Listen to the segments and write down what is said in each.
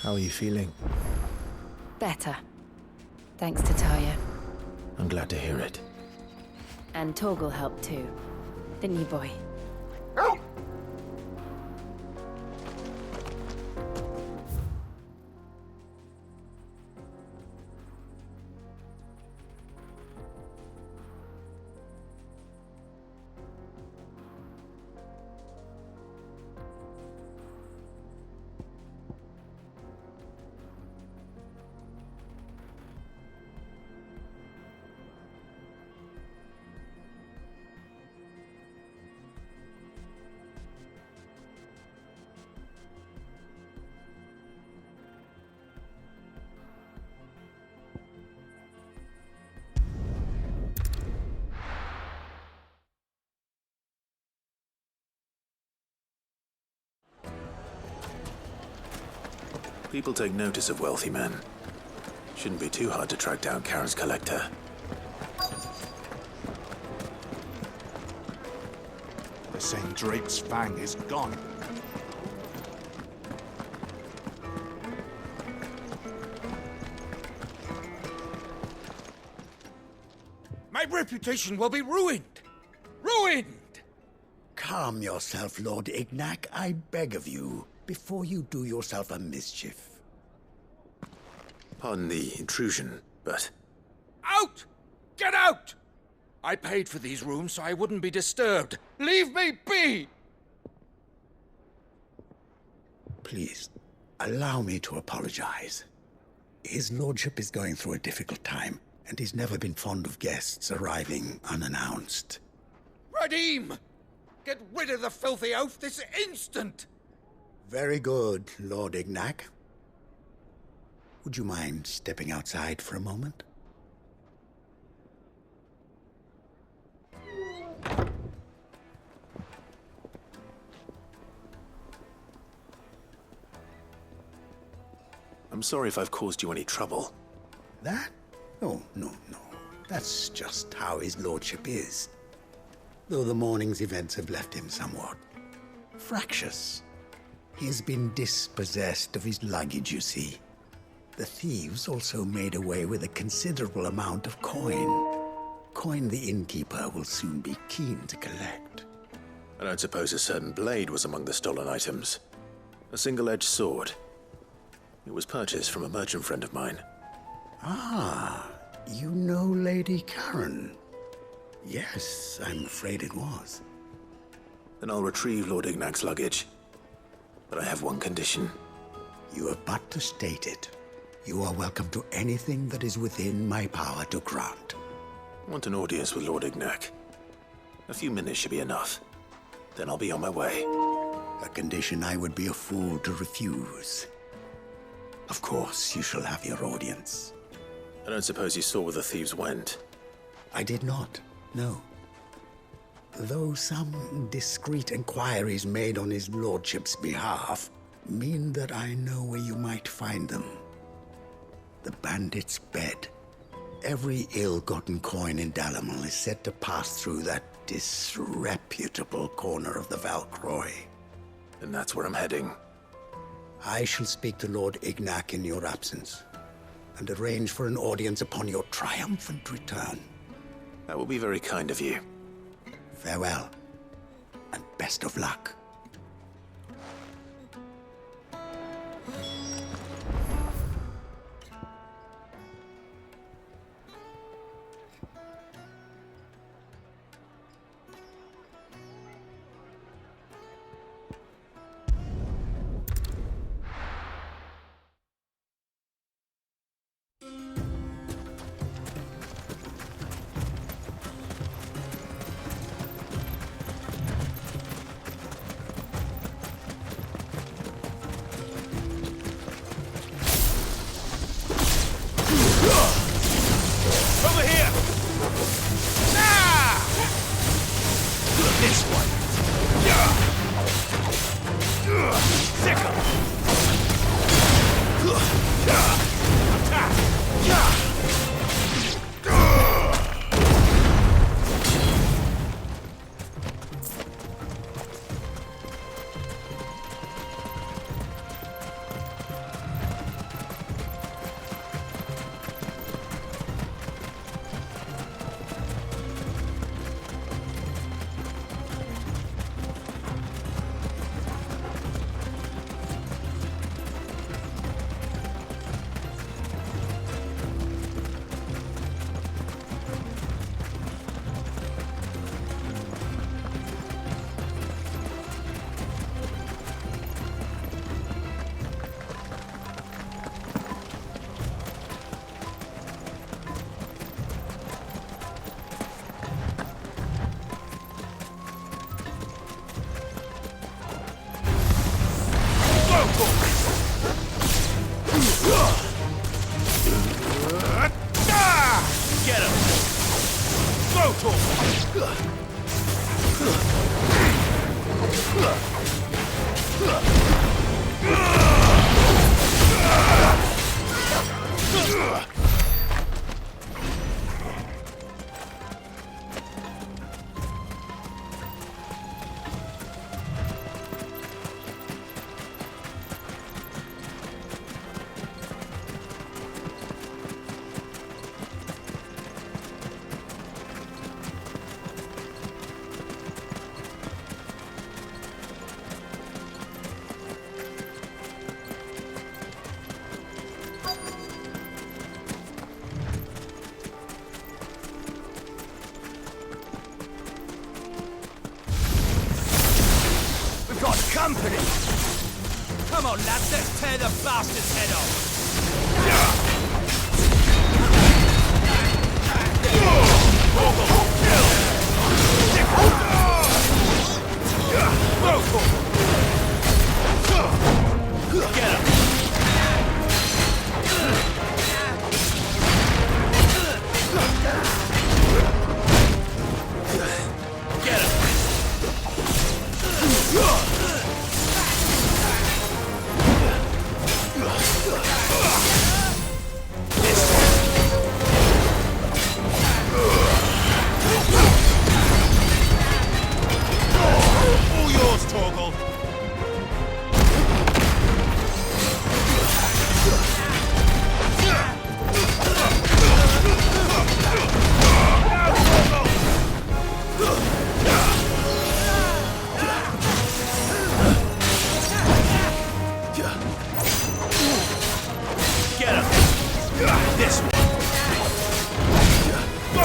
How are you feeling? Better. Thanks to Taya. I'm glad to hear it. And Torgal helped too. Didn't you, boy? People take notice of wealthy men. Shouldn't be too hard to track down Karen's collector. The same Drake's fang is gone. My reputation will be ruined! Ruined! Calm yourself, Lord Ignac, I beg of you, before you do yourself a mischief. Pardon the intrusion, but... Out! Get out! I paid for these rooms so I wouldn't be disturbed. Leave me be! Please, allow me to apologize. His lordship is going through a difficult time, and he's never been fond of guests arriving unannounced. Radim! Get rid of the filthy oaf this instant! Very good, Lord Ignac. Would you mind stepping outside for a moment? I'm sorry if I've caused you any trouble. That? Oh, no. That's just how his lordship is. Though the morning's events have left him somewhat fractious. He has been dispossessed of his luggage, you see. The thieves also made away with a considerable amount of coin. Coin the innkeeper will soon be keen to collect. I don't suppose a certain blade was among the stolen items. A single-edged sword. It was purchased from a merchant friend of mine. Ah, you know Lady Karen. Yes, I'm afraid it was. Then I'll retrieve Lord Ignac's luggage. But I have one condition. You have but to state it. You are welcome to anything that is within my power to grant. I want an audience with Lord Ignac. A few minutes should be enough. Then I'll be on my way. A condition I would be a fool to refuse. Of course, you shall have your audience. I don't suppose you saw where the thieves went. I did not, no. Though some discreet inquiries made on his lordship's behalf mean that I know where you might find them. The bandit's bed. Every ill-gotten coin in Dalamil is said to pass through that disreputable corner of the Valcroy. And that's where I'm heading. I shall speak to Lord Ignac in your absence, and arrange for an audience upon your triumphant return. That will be very kind of you. Farewell, and best of luck. Get him! Go, Torgal! Company! Come on, lads, let's tear the bastard's head off! Get him! Get him! All yours, Torgal. Get him! This one! Go!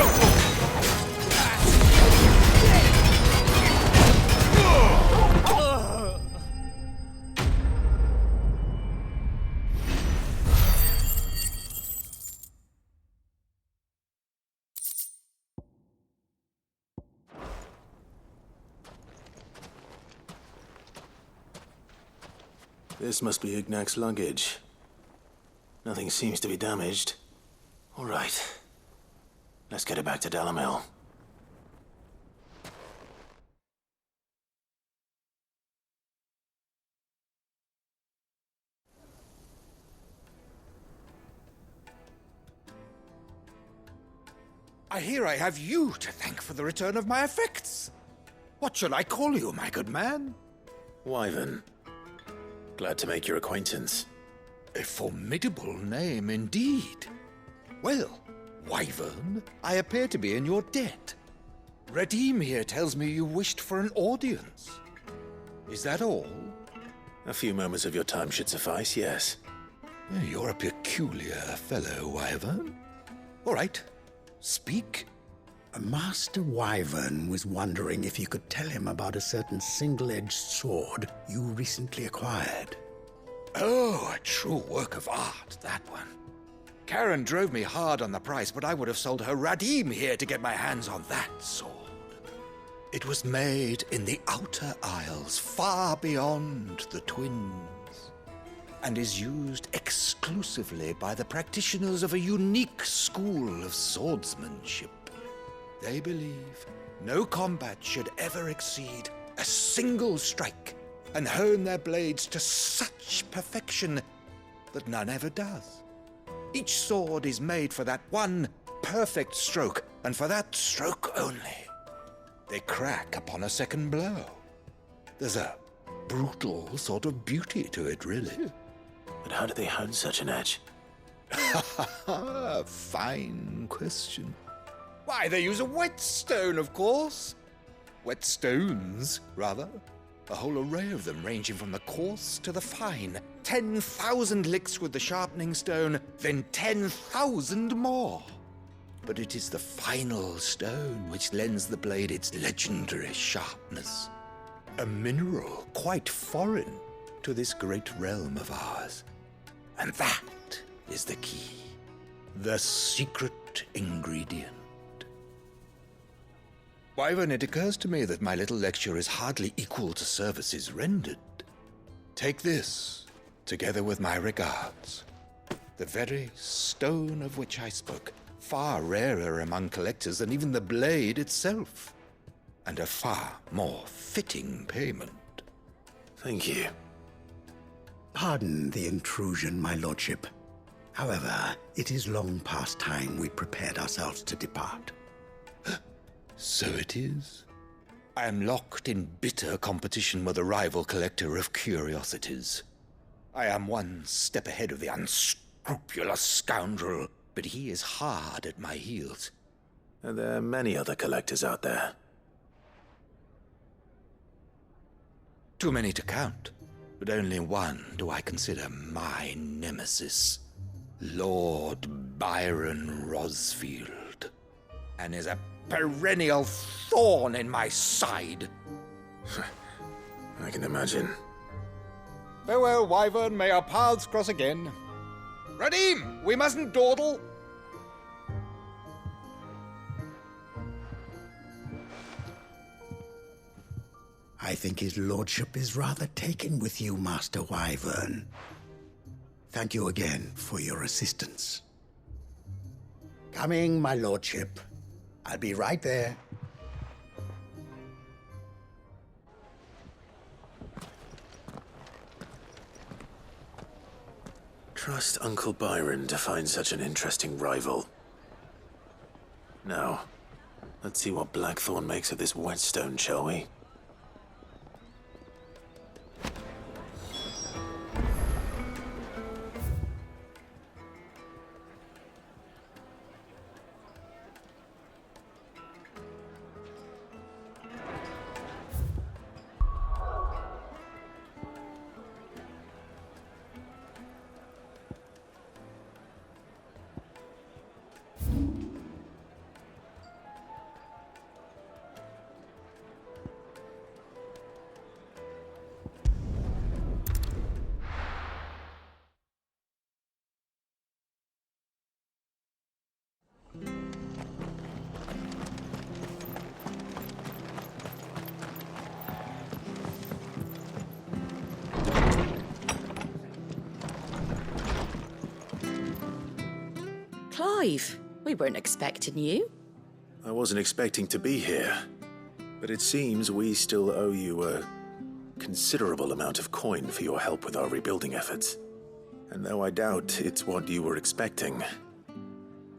This must be Ignac's luggage. Nothing seems to be damaged. All right. Let's get it back to Dalamel. I hear I have you to thank for the return of my effects. What shall I call you, my good man? Wyvern. Glad to make your acquaintance. A formidable name indeed. Well, Wyvern, I appear to be in your debt. Redeem here tells me you wished for an audience. Is that all? A few moments of your time should suffice, yes. You're a peculiar fellow, Wyvern. All right, speak. Master Wyvern was wondering if you could tell him about a certain single-edged sword you recently acquired. Oh, a true work of art, that one. Karen drove me hard on the price, but I would have sold her Radim here to get my hands on that sword. It was made in the Outer Isles, far beyond the Twins, and is used exclusively by the practitioners of a unique school of swordsmanship. They believe no combat should ever exceed a single strike, and hone their blades to such perfection that none ever does. Each sword is made for that one perfect stroke, and for that stroke only. They crack upon a second blow. There's a brutal sort of beauty to it, really. But how do they hone such an edge? Fine question. Why, they use a whetstone, of course. Whetstones, rather. A whole array of them, ranging from the coarse to the fine. 10,000 licks with the sharpening stone, then 10,000 more. But it is the final stone which lends the blade its legendary sharpness. A mineral quite foreign to this great realm of ours. And that is the key. The secret ingredient. Wyvern, it occurs to me that my little lecture is hardly equal to services rendered. Take this, together with my regards. The very stone of which I spoke, far rarer among collectors than even the blade itself, and a far more fitting payment. Thank you. Pardon the intrusion, my lordship. However, it is long past time we prepared ourselves to depart. So it is. I am locked in bitter competition with a rival collector of curiosities. I am one step ahead of the unscrupulous scoundrel, but he is hard at my heels. And there are many other collectors out there. Too many to count, but only one do I consider my nemesis. Lord Byron Rosfield, and is a perennial thorn in my side. I can imagine. Farewell, Wyvern, may our paths cross again. Radim, we mustn't dawdle. I think his lordship is rather taken with you, Master Wyvern. Thank you again for your assistance. Coming, my lordship. I'll be right there. Trust Uncle Byron to find such an interesting rival. Now, let's see what Blackthorn makes of this whetstone, shall we? Clive, we weren't expecting you. I wasn't expecting to be here, but it seems we still owe you a considerable amount of coin for your help with our rebuilding efforts. And though I doubt it's what you were expecting,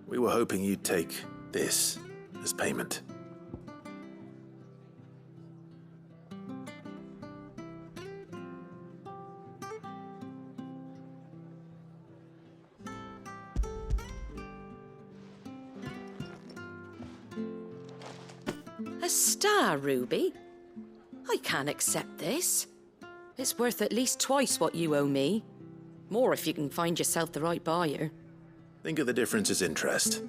we were hoping you'd take this as payment. A star ruby? I can't accept this. It's worth at least twice what you owe me. More if you can find yourself the right buyer. Think of the difference as interest.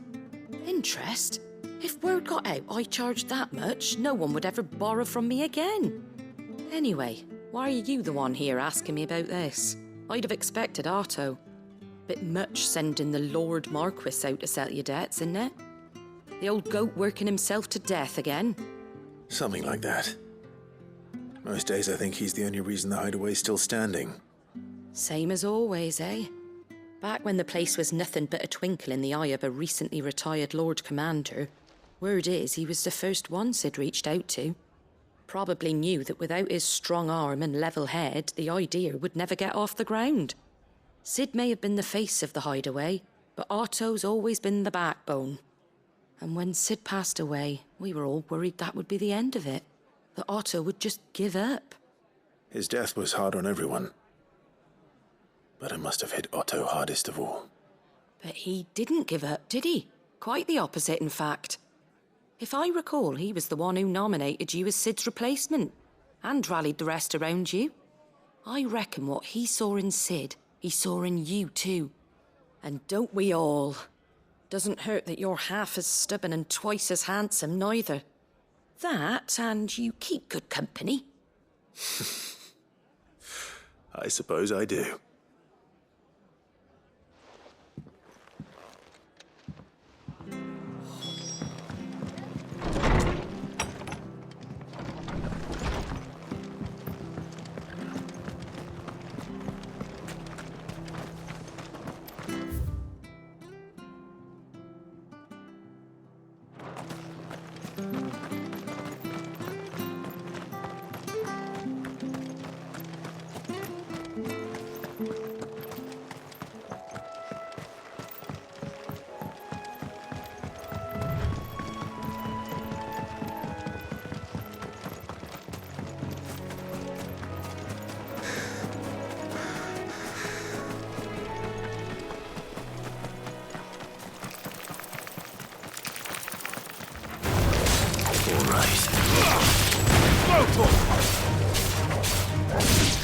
Interest? If word got out I charged that much, no one would ever borrow from me again. Anyway, why are you the one here asking me about this? I'd have expected Otto. Bit much sending the Lord Marquis out to settle your debts, isn't it? The old goat working himself to death again. Something like that. Most days I think he's the only reason the hideaway's still standing. Same as always, eh? Back when the place was nothing but a twinkle in the eye of a recently retired Lord Commander, word is he was the first one Sid reached out to. Probably knew that without his strong arm and level head, the idea would never get off the ground. Sid may have been the face of the hideaway, but Otto's always been the backbone. And when Sid passed away, we were all worried that would be the end of it. That Otto would just give up. His death was hard on everyone. But it must have hit Otto hardest of all. But he didn't give up, did he? Quite the opposite, in fact. If I recall, he was the one who nominated you as Sid's replacement, and rallied the rest around you. I reckon what he saw in Sid, he saw in you too. And don't we all? Doesn't hurt that you're half as stubborn and twice as handsome, neither. That, and you keep good company. I suppose I do.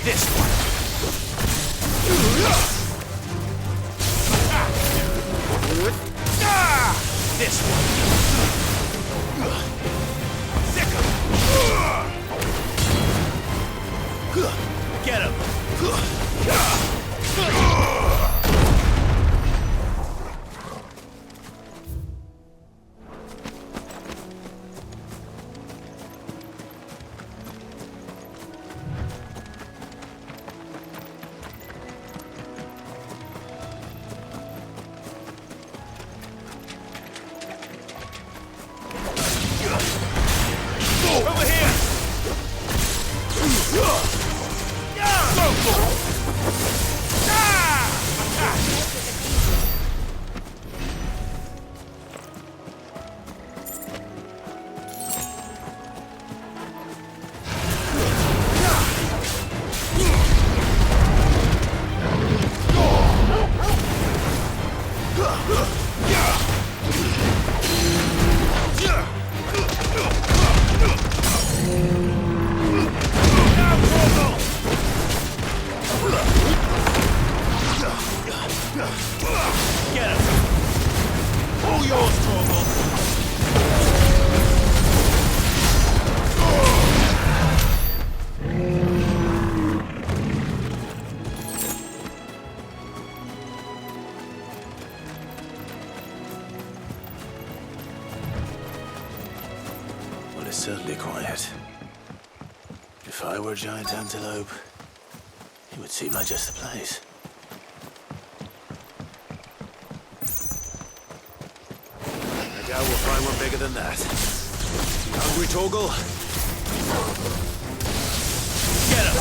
This one. This one. Sicker. Get him. Over here! Get him! All yours, Torgal! Well, it's certainly quiet. If I were a giant antelope, it would seem like just the place. I doubt we'll find one bigger than that. You hungry, Torgal? Get him!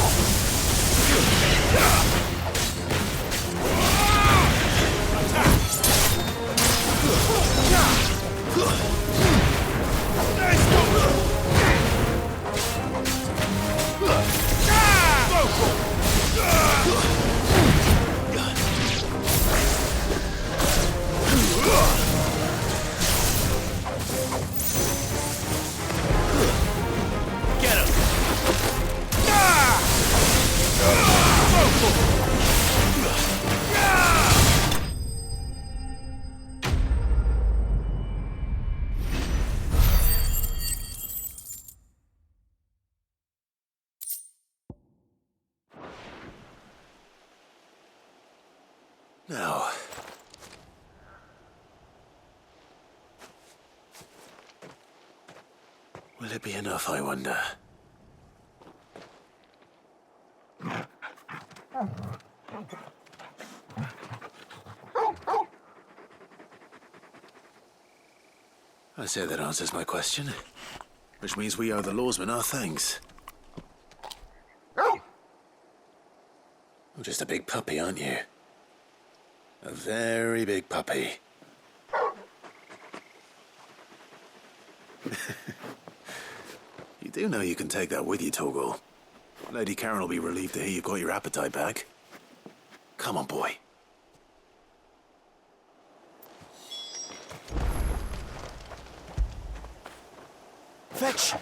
Get him! Now, will it be enough, I wonder? I say that answers my question, which means we owe the lawsmen our thanks. You're just a big puppy, aren't you? A very big puppy. You do know you can take that with you, Torgal. Lady Karen will be relieved to hear you've got your appetite back. Come on, boy. Fetch!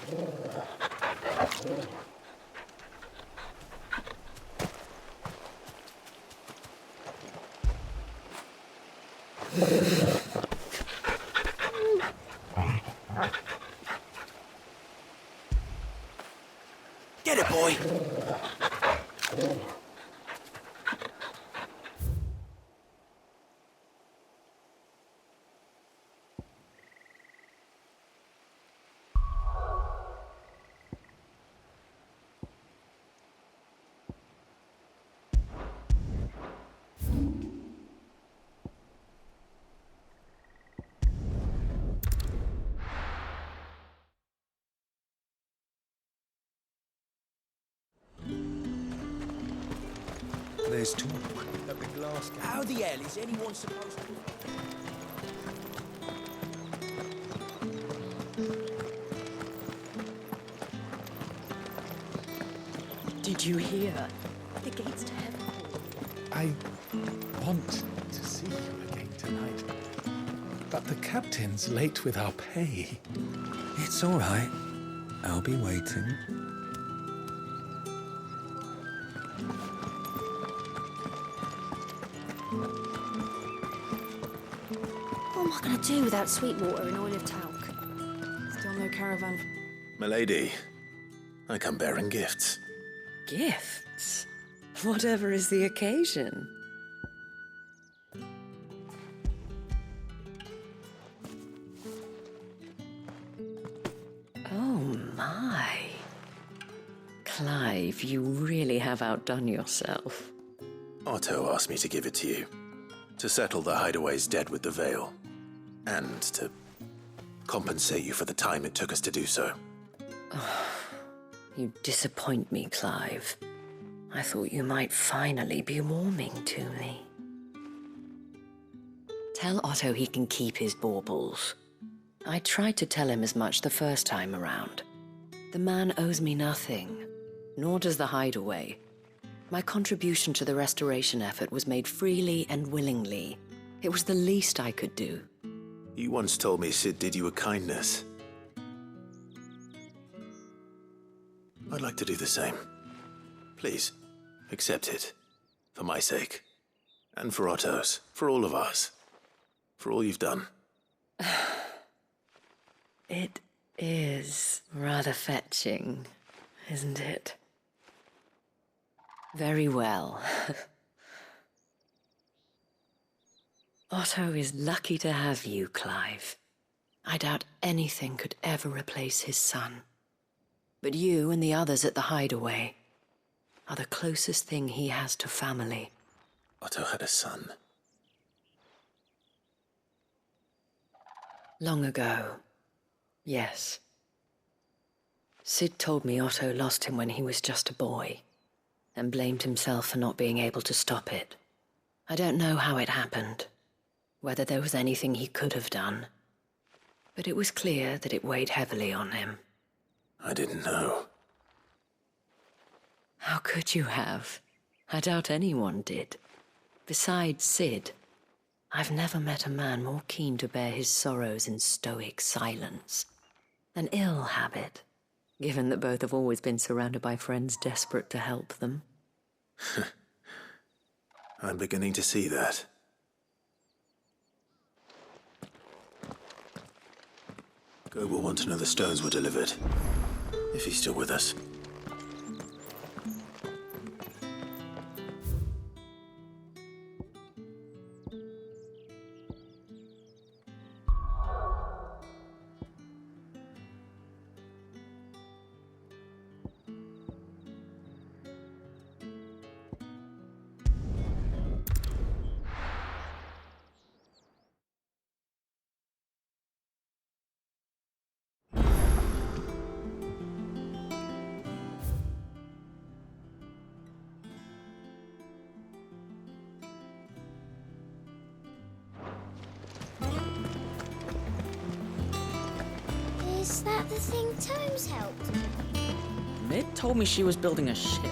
Get it, boy! There's talk that the glass... How the hell is anyone supposed to... Did you hear? The gates to heaven. I want to see you again tonight. But the captain's late with our pay. It's all right. I'll be waiting. am I going to do without sweet water and oil of talc? Still no caravan. Milady, I come bearing gifts. Gifts? Whatever is the occasion. Oh my. Clive, you really have outdone yourself. Otto asked me to give it to you, to settle the Hideaway's debt with the Veil, and to compensate you for the time it took us to do so. You disappoint me, Clive. I thought you might finally be warming to me. Tell Otto he can keep his baubles. I tried to tell him as much the first time around. The man owes me nothing, nor does the Hideaway. My contribution to the restoration effort was made freely and willingly. It was the least I could do. You once told me Sid did you a kindness. I'd like to do the same. Please, accept it. For my sake. And for Otto's. For all of us. For all you've done. It is rather fetching, isn't it? Very well. Otto is lucky to have you, Clive. I doubt anything could ever replace his son. But you and the others at the Hideaway are the closest thing he has to family. Otto had a son. Long ago, yes. Sid told me Otto lost him when he was just a boy, and blamed himself for not being able to stop it. I don't know how it happened, whether there was anything he could have done, but it was clear that it weighed heavily on him. I didn't know. How could you have? I doubt anyone did. Besides Sid, I've never met a man more keen to bear his sorrows in stoic silence. An ill habit, given that both have always been surrounded by friends desperate to help them. I'm beginning to see that. Go will want to know the stones were delivered. If he's still with us. Is that the thing Tomes helped? Mid told me she was building a ship.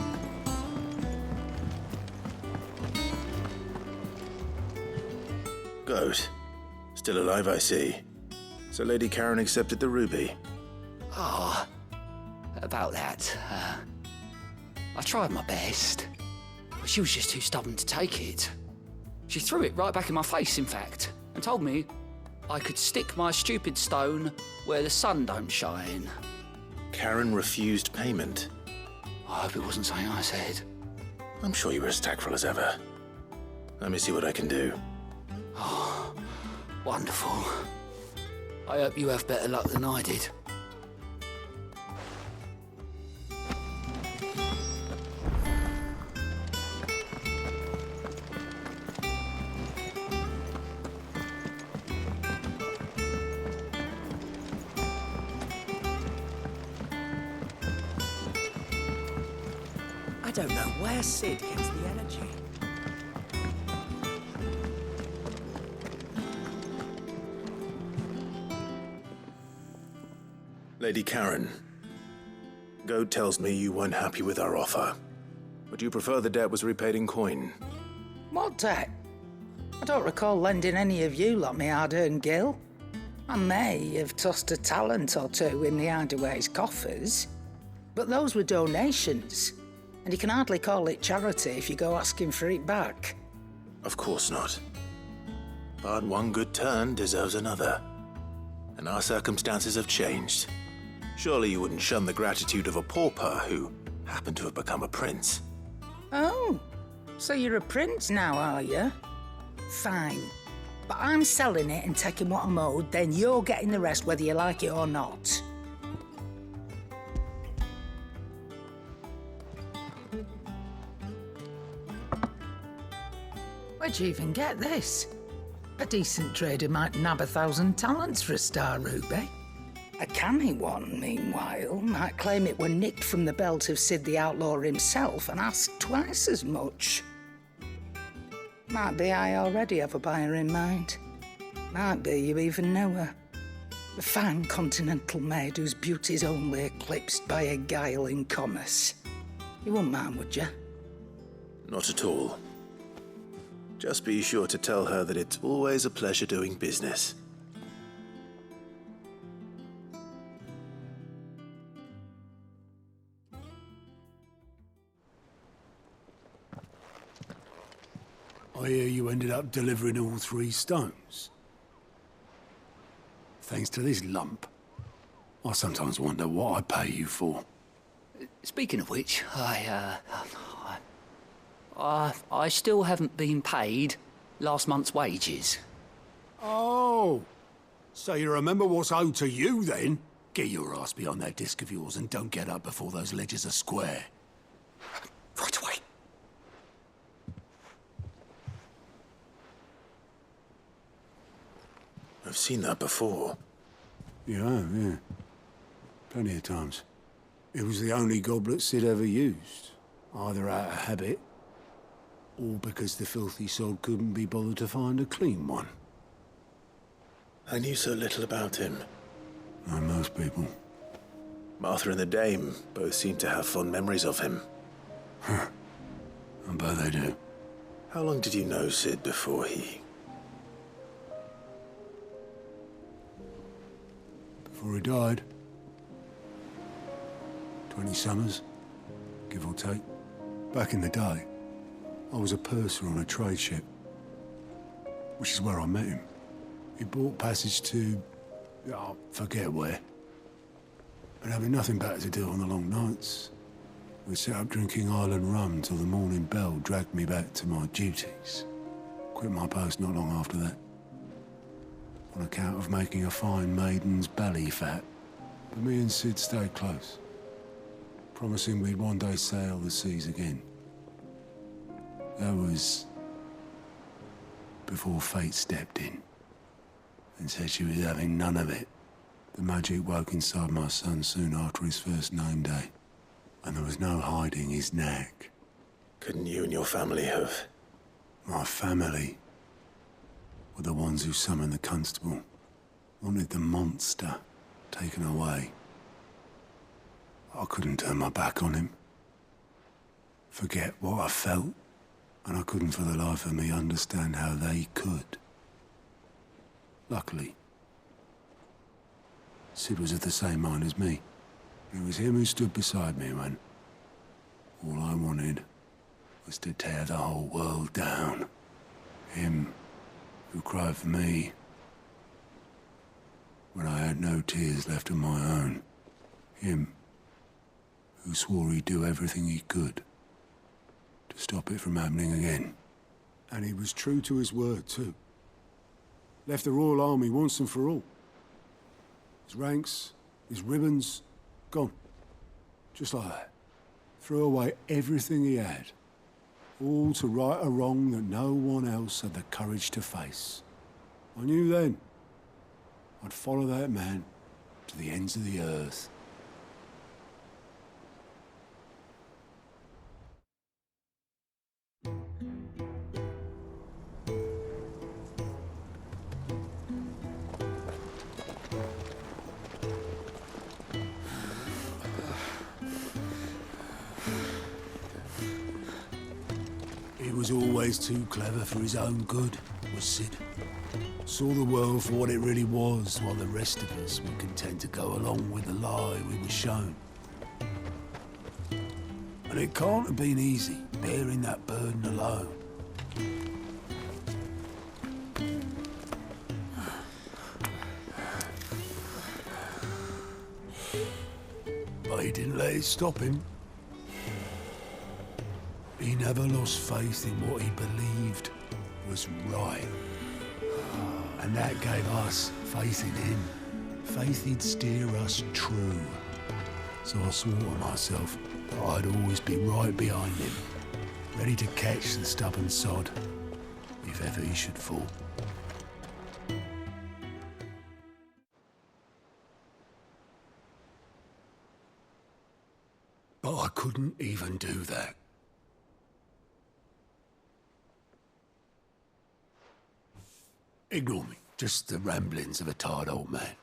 Goat. Still alive, I see. So Lady Karen accepted the ruby. Ah, about that. I tried my best, but she was just too stubborn to take it. She threw it right back in my face, in fact, and told me I could stick my stupid stone where the sun don't shine. Karen refused payment. I hope it wasn't something I said. I'm sure you were as tactful as ever. Let me see what I can do. Oh, wonderful. I hope you have better luck than I did. I don't know where Sid gets the energy. Lady Karen, Goat tells me you weren't happy with our offer. Would you prefer the debt was repaid in coin? What debt? I don't recall lending any of you lot me hard-earned gil. I may have tossed a talent or two in the Hideaway's coffers, but those were donations, and you can hardly call it charity if you go asking for it back. Of course not. But one good turn deserves another. And our circumstances have changed. Surely you wouldn't shun the gratitude of a pauper who happened to have become a prince. Oh, so you're a prince now, are you? Fine. But I'm selling it and taking what I'm owed, then you're getting the rest whether you like it or not. Where'd you even get this? A decent trader might nab 1,000 talents for a star ruby. A canny one, meanwhile, might claim it were nicked from the belt of Sid the Outlaw himself and ask twice as much. Might be I already have a buyer in mind. Might be you even know her. A fine continental maid whose beauty's only eclipsed by a guile in commerce. You wouldn't mind, would you? Not at all. Just be sure to tell her that it's always a pleasure doing business. I hear you ended up delivering all 3 stones. Thanks to this lump. I sometimes wonder what I pay you for. Speaking of which, I still haven't been paid last month's wages. Oh, so you remember what's owed to you then? Get your ass behind that disc of yours and don't get up before those ledgers are square. Right away. I've seen that before. Yeah. Plenty of times. It was the only goblet Sid ever used. Either out of habit, or because the filthy sod couldn't be bothered to find a clean one. I knew so little about him. Like most people. Martha and the Dame both seem to have fond memories of him. I bet they do. How long did you know Sid before he... Before he died. 20 summers, give or take. Back in the day, I was a purser on a trade ship, which is where I met him. He bought passage to... I forget where. And having nothing better to do on the long nights, we sat up drinking island rum till the morning bell dragged me back to my duties. Quit my post not long after that, on account of making a fine maiden's belly fat. But me and Sid stayed close, promising we'd one day sail the seas again. That was before fate stepped in and said she was having none of it. The magic woke inside my son soon after his first name day, and there was no hiding his knack. Couldn't you and your family have... My family were the ones who summoned the constable, wanted the monster taken away. I couldn't turn my back on him, forget what I felt, and I couldn't for the life of me understand how they could. Luckily, Sid was of the same mind as me. It was him who stood beside me when all I wanted was to tear the whole world down. Him who cried for me when I had no tears left of my own. Him who swore he'd do everything he could to stop it from happening again. And he was true to his word, too. Left the Royal Army once and for all. His ranks, his ribbons, gone. Just like that. Threw away everything he had. All to right a wrong that no one else had the courage to face. I knew then I'd follow that man to the ends of the earth. He was always too clever for his own good, was Sid. Saw the world for what it really was, while the rest of us were content to go along with the lie we were shown. And it can't have been easy, bearing that burden alone. didn't let it stop him. He never lost faith in what he believed was right. And that gave us faith in him. Faith he'd steer us true. So I swore to myself that I'd always be right behind him, ready to catch the stubborn sod, if ever he should fall. But I couldn't even do that. Ignore me. Just the ramblings of a tired old man.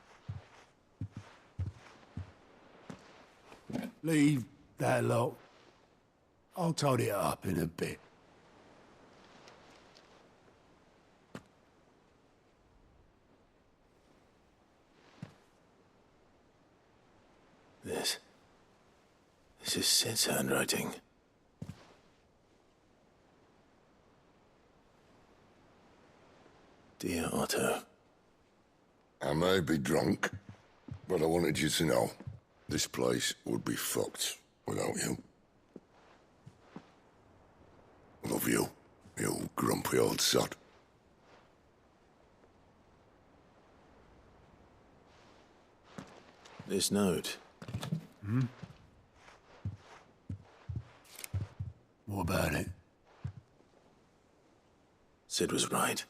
Leave that lot. I'll tidy it up in a bit. This is Sid's handwriting. Dear Otto. I may be drunk, but I wanted you to know this place would be fucked without you. Love you, you grumpy old sod. This note. What about it? Sid was right.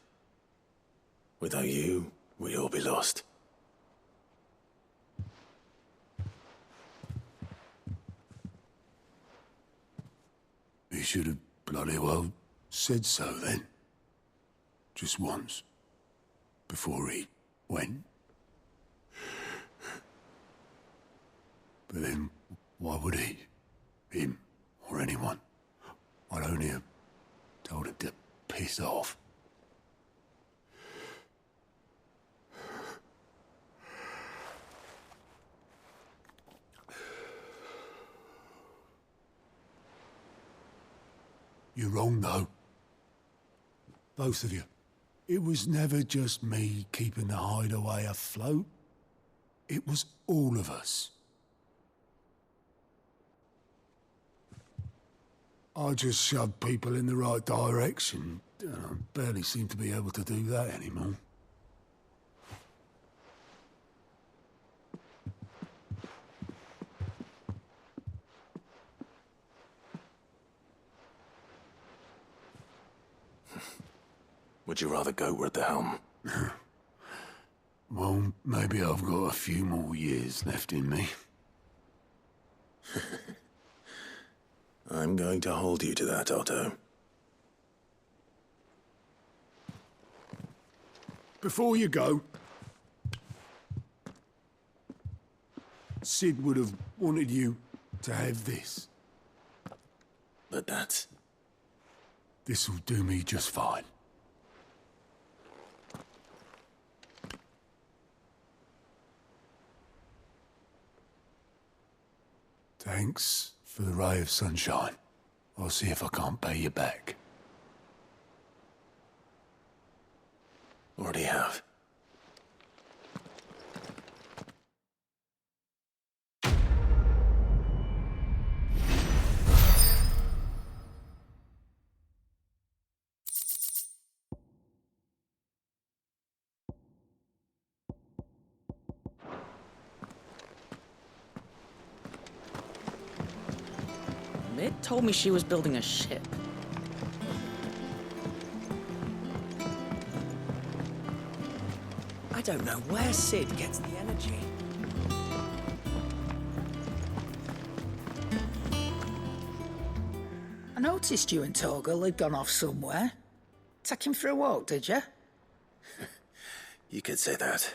Without you, we'd all be lost. He should have bloody well said so then. Just once. Before he went. But then, why would he? Him, or anyone? I'd only have told him to piss off. You're wrong, though. Both of you. It was never just me keeping the hideaway afloat. It was all of us. I just shoved people in the right direction. I barely seem to be able to do that anymore. Would you rather go at the helm? Well, maybe I've got a few more years left in me. I'm going to hold you to that, Otto. Before you go, Sid would have wanted you to have this. But that's... This'll do me just fine. Thanks for the ray of sunshine. I'll see if I can't pay you back. Already have. Mid told me she was building a ship. I don't know where Sid gets the energy. I noticed you and Torgal had gone off somewhere. Take him for a walk, did you? You could say that.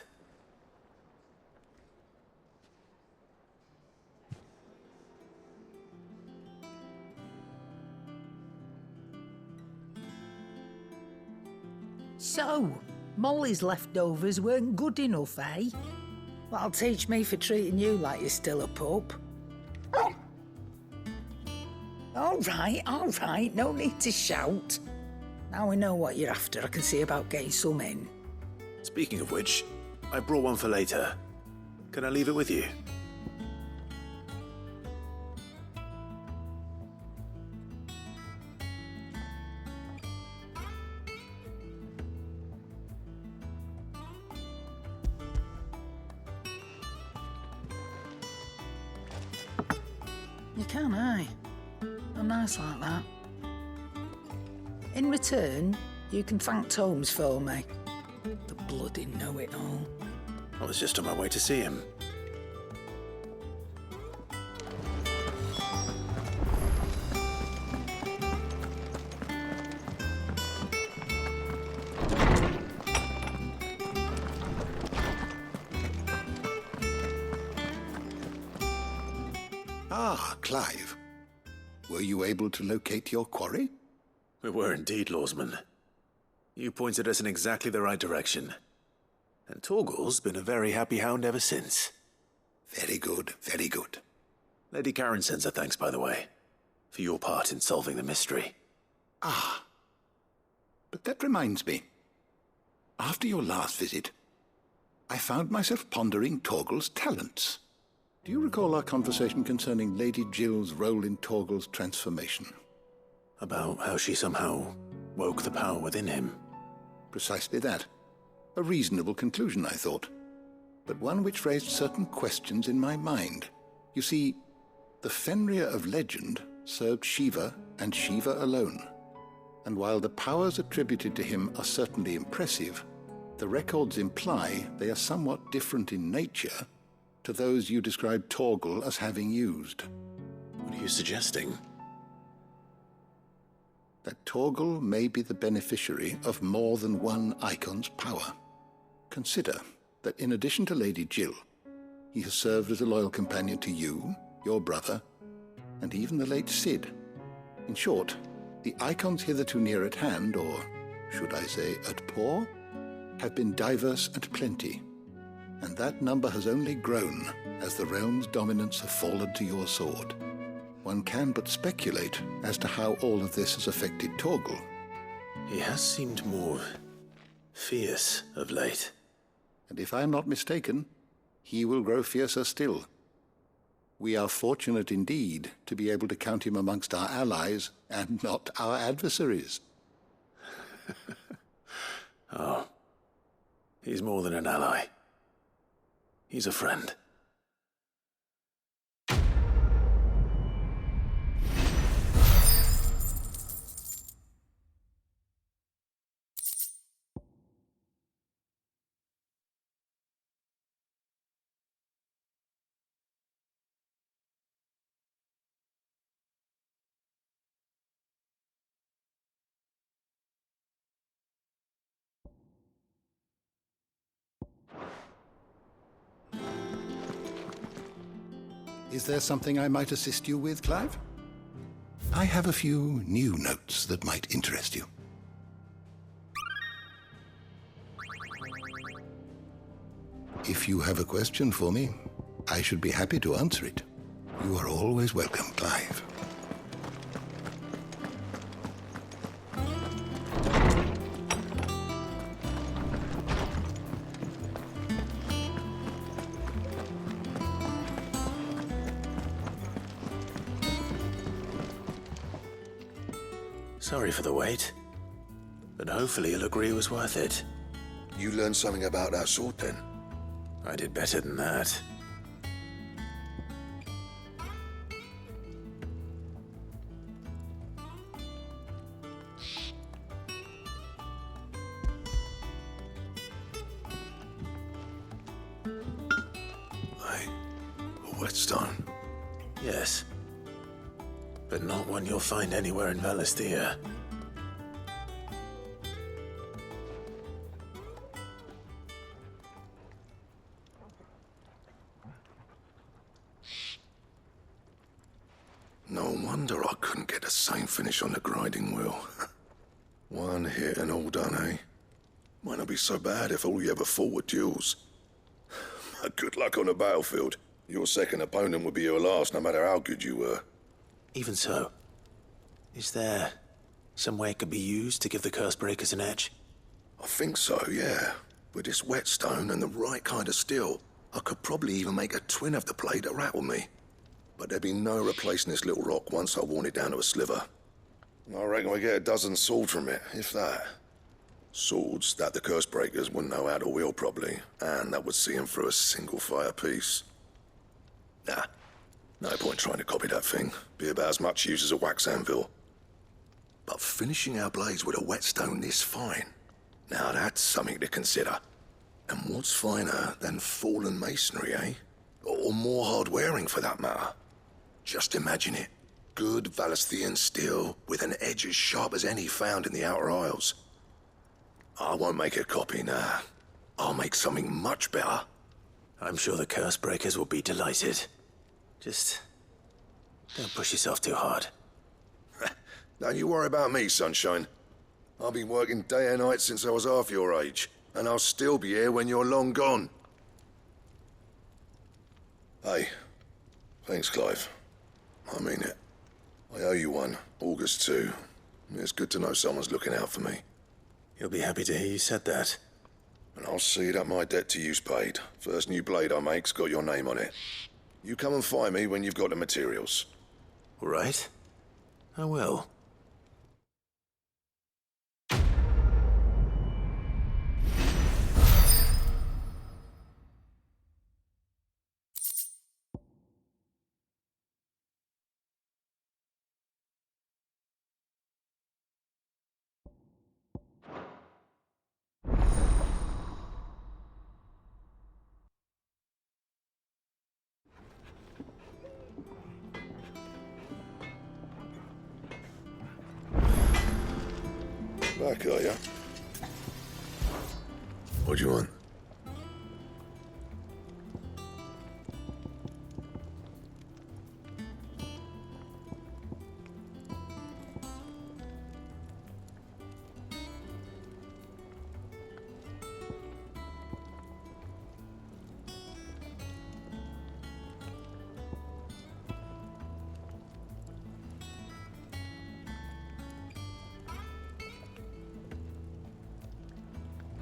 So, Molly's leftovers weren't good enough, eh? That'll teach me for treating you like you're still a pup. All right, no need to shout. Now we know what you're after, I can see about getting some in. Speaking of which, I brought one for later. Can I leave it with you? You can, eh? Oh, nice like that. In return, you can thank Tomes for me. The bloody know-it-all. I was just on my way to see him. Ah, Clive. Were you able to locate your quarry? We were indeed, Lawsman. You pointed us in exactly the right direction. And Torgal's been a very happy hound ever since. Very good, very good. Lady Karen sends her thanks, by the way, for your part in solving the mystery. Ah. But that reminds me. After your last visit, I found myself pondering Torgal's talents. Do you recall our conversation concerning Lady Jill's role in Torgal's transformation? About how she somehow woke the power within him. Precisely that. A reasonable conclusion, I thought, but one which raised certain questions in my mind. You see, the Fenrir of legend served Shiva and Shiva alone. And while the powers attributed to him are certainly impressive, the records imply they are somewhat different in nature to those you described Torgal as having used. What are you suggesting? That Torgal may be the beneficiary of more than one icon's power. Consider that in addition to Lady Jill, he has served as a loyal companion to you, your brother, and even the late Cid. In short, the icons hitherto near at hand, or should I say at paw, have been diverse and plenty, and that number has only grown as the realm's dominance have fallen to your sword. One can but speculate as to how all of this has affected Torgal. He has seemed more fierce of late. And if I am not mistaken, he will grow fiercer still. We are fortunate indeed to be able to count him amongst our allies and not our adversaries. Oh, he's more than an ally. He's a friend. Is there something I might assist you with, Clive? I have a few new notes that might interest you. If you have a question for me, I should be happy to answer it. You are always welcome, Clive. Sorry for the wait, but hopefully you'll agree it was worth it. You learned something about that sword, then? I did better than that. A whetstone? Yes. But not one you'll find anywhere in Valisthea. No wonder I couldn't get the same finish on the grinding wheel. One hit and all done, eh? Might not be so bad if all you ever fought were duels. Good luck on the battlefield. Your second opponent would be your last, no matter how good you were. Even so, is there some way it could be used to give the curse breakers an edge? I think so, yeah. With this whetstone and the right kind of steel, I could probably even make a twin of the blade that rattled me. But there'd be no replacing this little rock once I worn it down to a sliver. I reckon we get a dozen swords from it, if that. Swords that the curse breakers wouldn't know how to wield properly, and that would see them through a single fire piece. Nah, No point trying to copy that thing. Be about as much use as a wax anvil. But finishing our blades with a whetstone this fine, now that's something to consider. And what's finer than fallen masonry, eh? Or more hard-wearing, for that matter. Just imagine it. Good Valisthian steel with an edge as sharp as any found in the Outer Isles. I won't make a copy, nah. I'll make something much better. I'm sure the curse breakers will be delighted. Just don't push yourself too hard. Don't you worry about me, sunshine. I've been working day and night since I was half your age, and I'll still be here when you're long gone. Hey, thanks, Clive. I mean it. I owe you one, August too. It's good to know someone's looking out for me. You'll be happy to hear you said that. And I'll see that my debt to you's paid. First new blade I make's got your name on it. You come and find me when you've got the materials. All right. I will. Back, are ya? What do you want?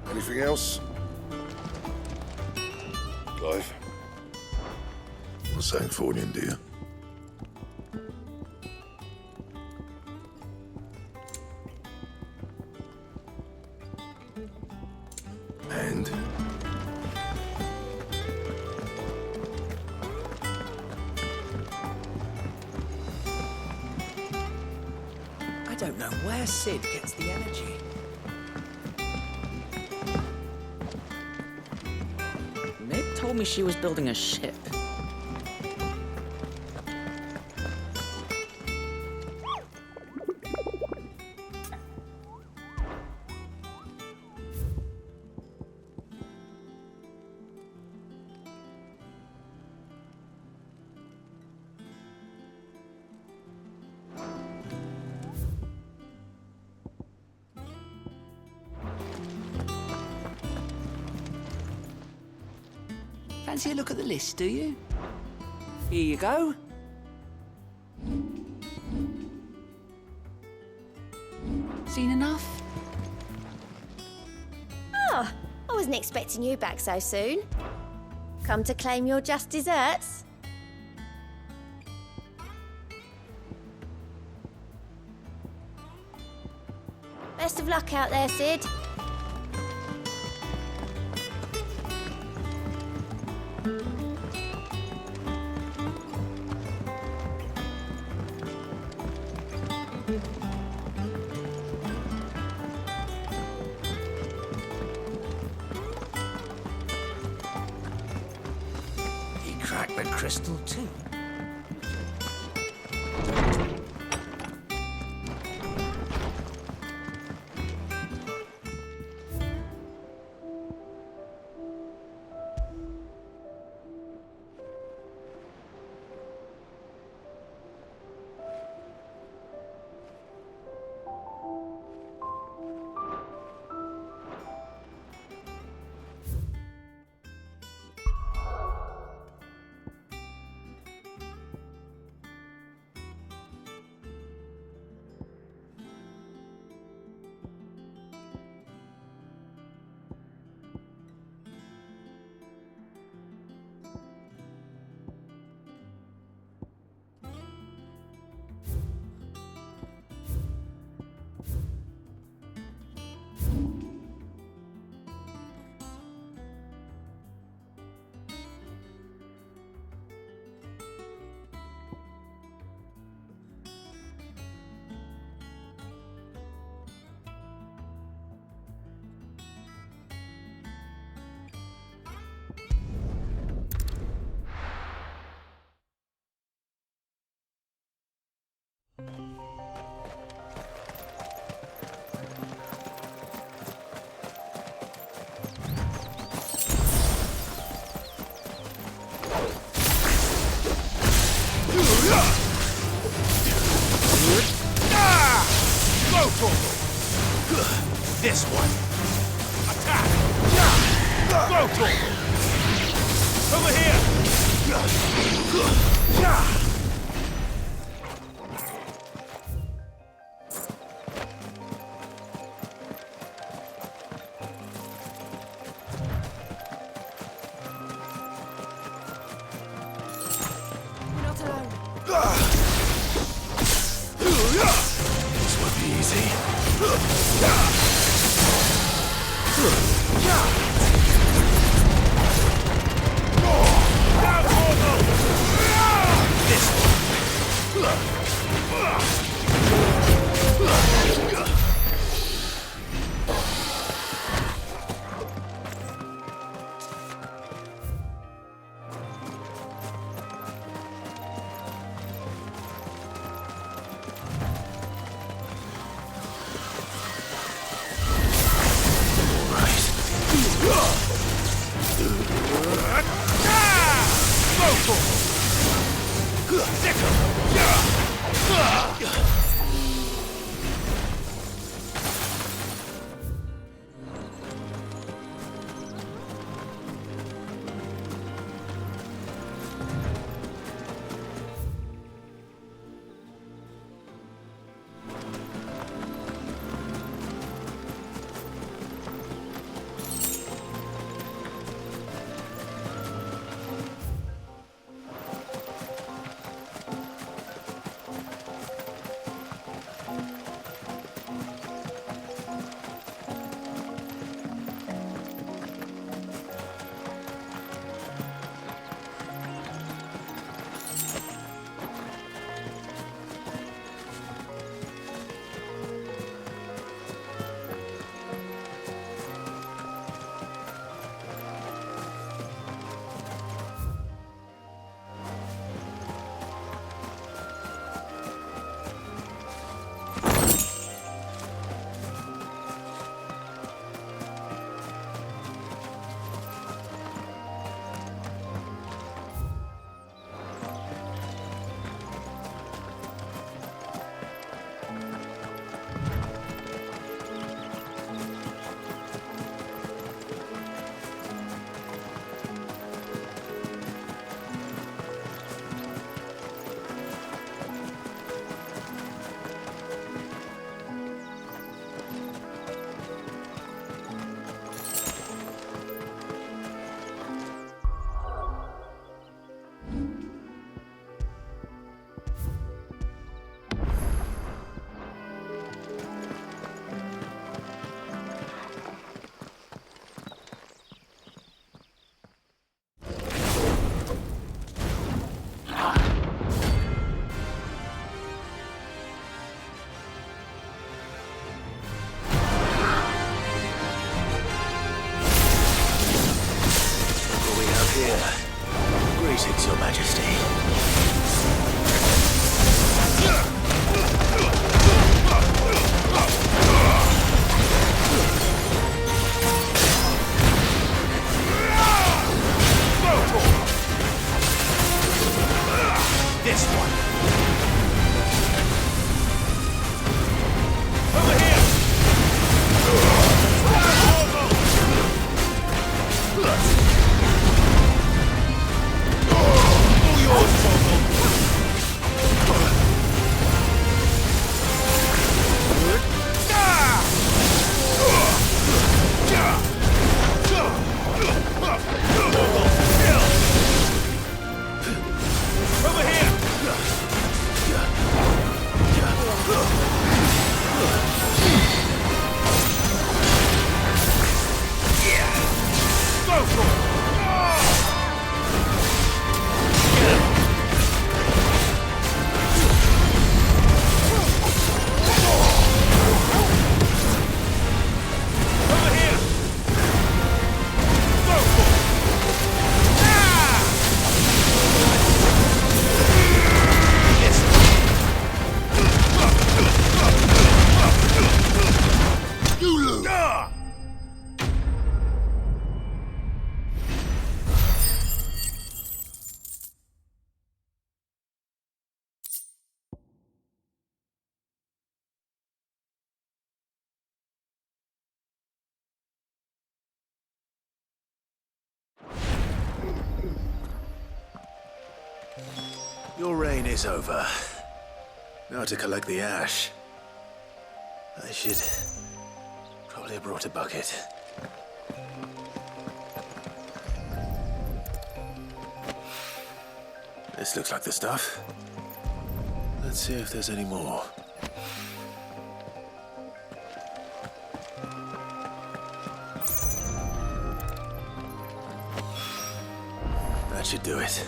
Anything else? Clive? Not saying Fornian, do you? And? I don't know where Sid gets the energy. Mid told me she was building a ship. Fancy a look at the list, do you? Here you go. Seen enough? Ah, I wasn't expecting you back so soon. Come to claim your just desserts? Best of luck out there, Sid. He cracked the crystal too. Over here! You're not alone. This won't be easy. Your reign is over. Now to collect the ash. I should probably have brought a bucket. This looks like the stuff. Let's see if there's any more. That should do it.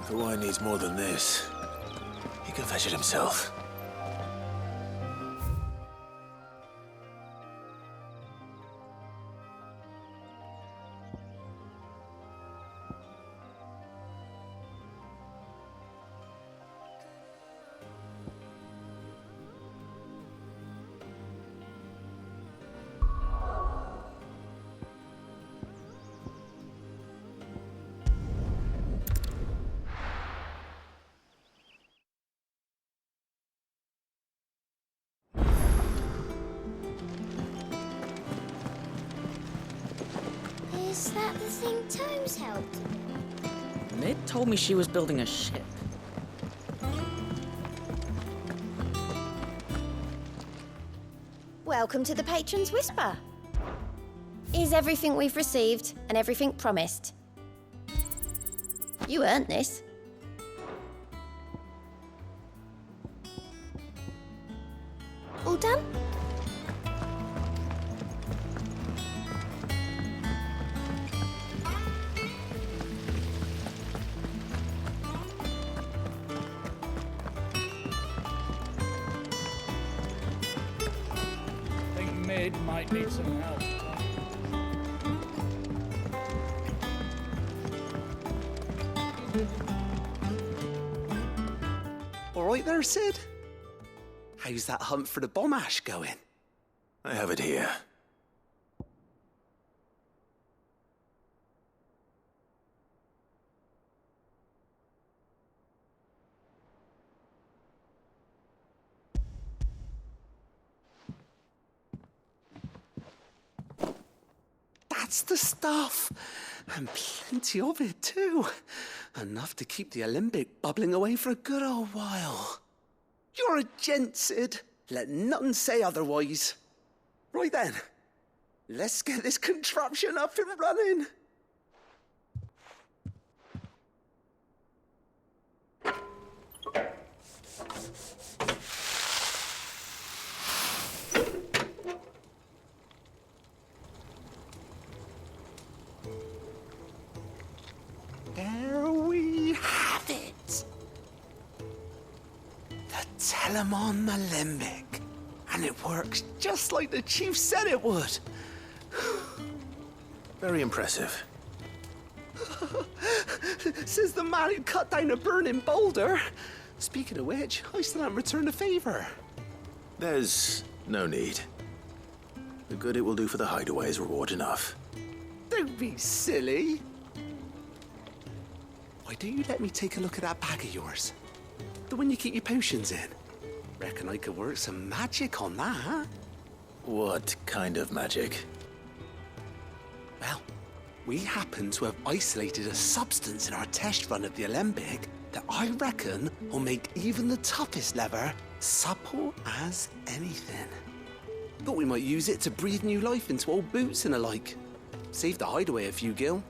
If the wine needs more than this, he can fetch it himself. Is that the thing Tomes helped? Mid told me she was building a ship. Welcome to the Patron's Whisper. Is everything we've received and everything promised? You earned this. All done? I think Mid might need some help. All right there, Sid? How's that hunt for the bomb ash going? I have it here. That's the stuff! And plenty of it, too. Enough to keep the Olympic bubbling away for a good old while. You're a gent, Sid. Let nothing say otherwise. Right then, let's get this contraption up and running. There we have it. The Telemon Alembic. And it works just like the chief said it would. Very impressive. Says the man who cut down a burning boulder. Speaking of which, I still haven't returned the favor. There's no need. The good it will do for the hideaway is reward enough. Don't be silly. Why don't you let me take a look at that bag of yours? The one you keep your potions in. Reckon I could work some magic on that. What kind of magic? Well, we happen to have isolated a substance in our test run of the Alembic that I reckon will make even the toughest lever supple as anything. Thought we might use it to breathe new life into old boots and the like. Save the hideaway a few gil.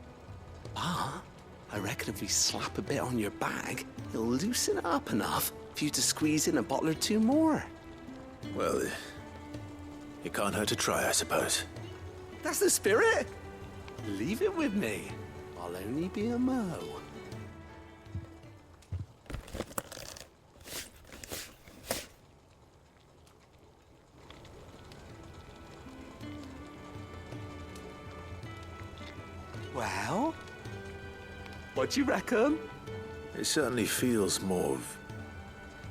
But I reckon if we slap a bit on your bag, it'll loosen it up enough for you to squeeze in a bottle or two more. Well, it can't hurt to try, I suppose. That's the spirit. Leave it with me. I'll only be a mo. Well, what do you reckon? It certainly feels more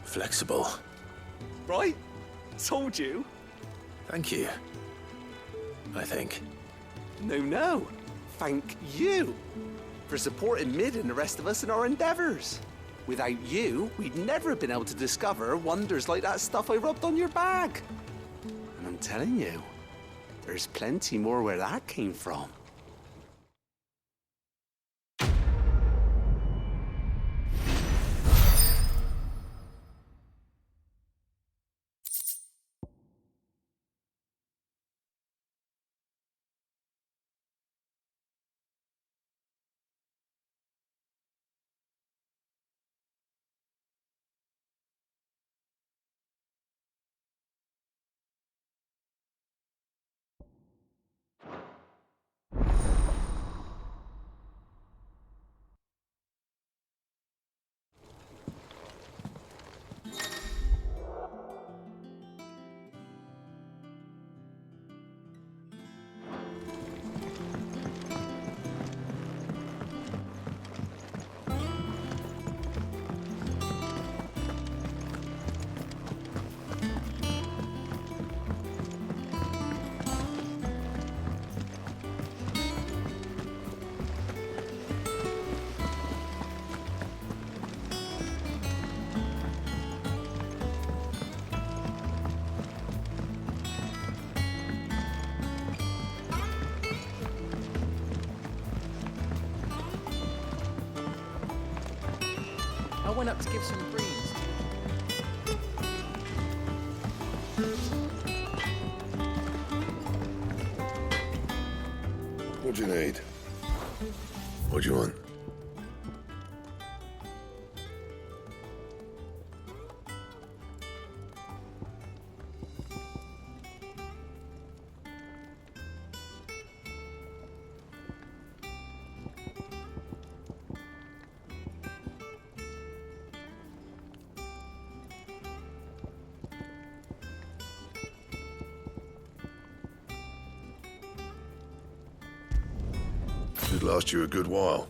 flexible. Right? Told you. Thank you. I think. No. Thank you for supporting Mid and the rest of us in our endeavors. Without you, we'd never have been able to discover wonders like that stuff I rubbed on your bag. And I'm telling you, there's plenty more where that came from. went up to give some greens. What do you need? What do you want? Should last you a good while.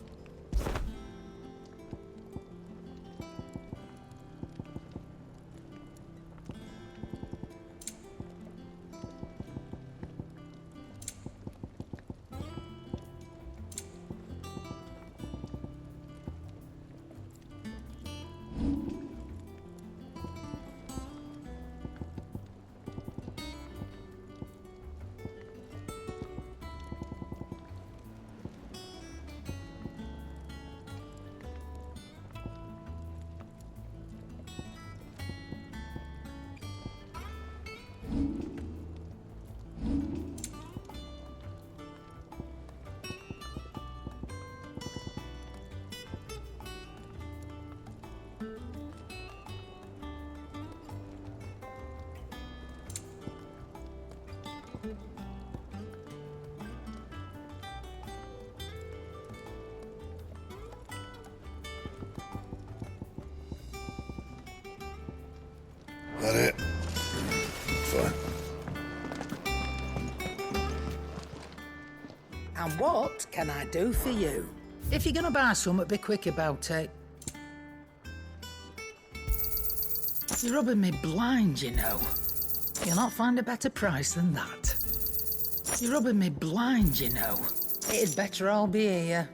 That it? Fine. And what can I do for you? If you're gonna buy something, be quick about it. You're rubbing me blind, you know. You'll not find a better price than that. You're rubbing me blind, you know. It'd better all be here.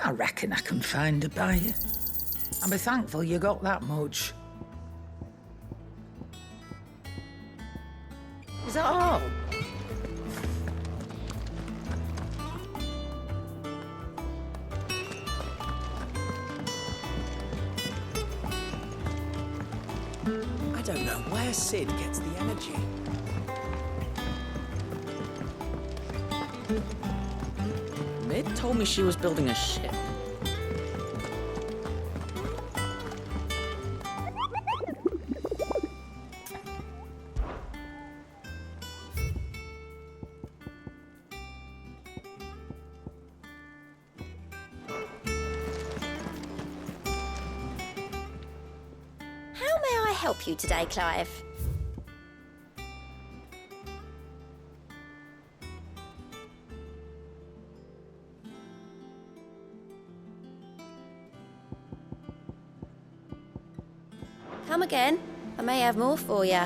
I reckon I can find a buyer. I'll be thankful you got that much. Is that all? I don't know where Sid gets the energy. Mid told me she was building a ship. How may I help you today, Clive? Come again. I may have more for you.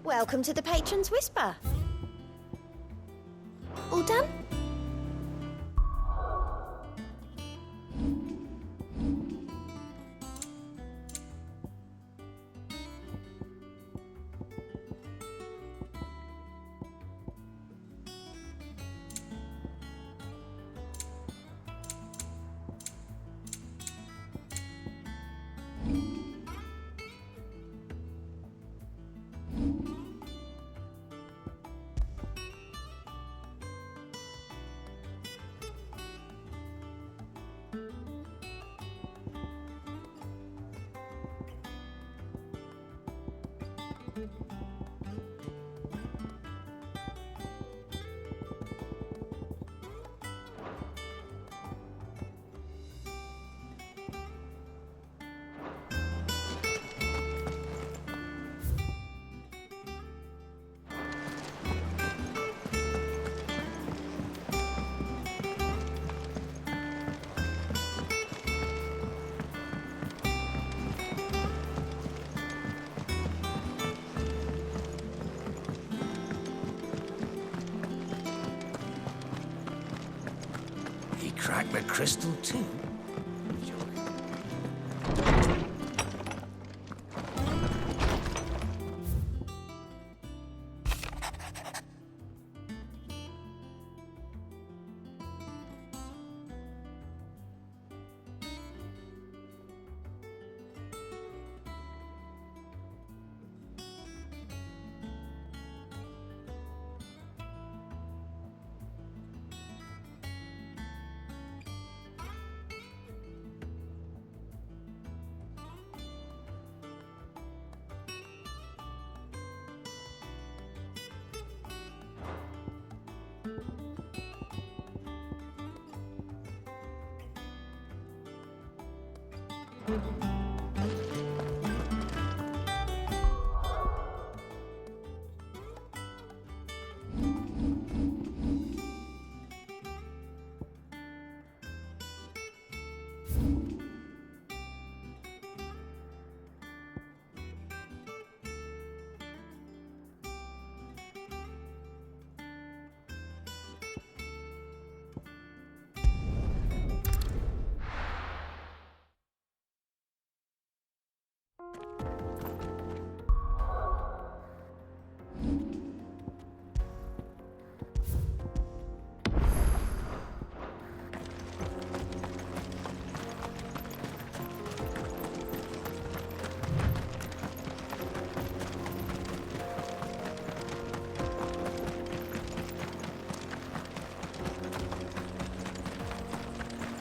Welcome to the Patron's Whisper. All done? crack the crystal too.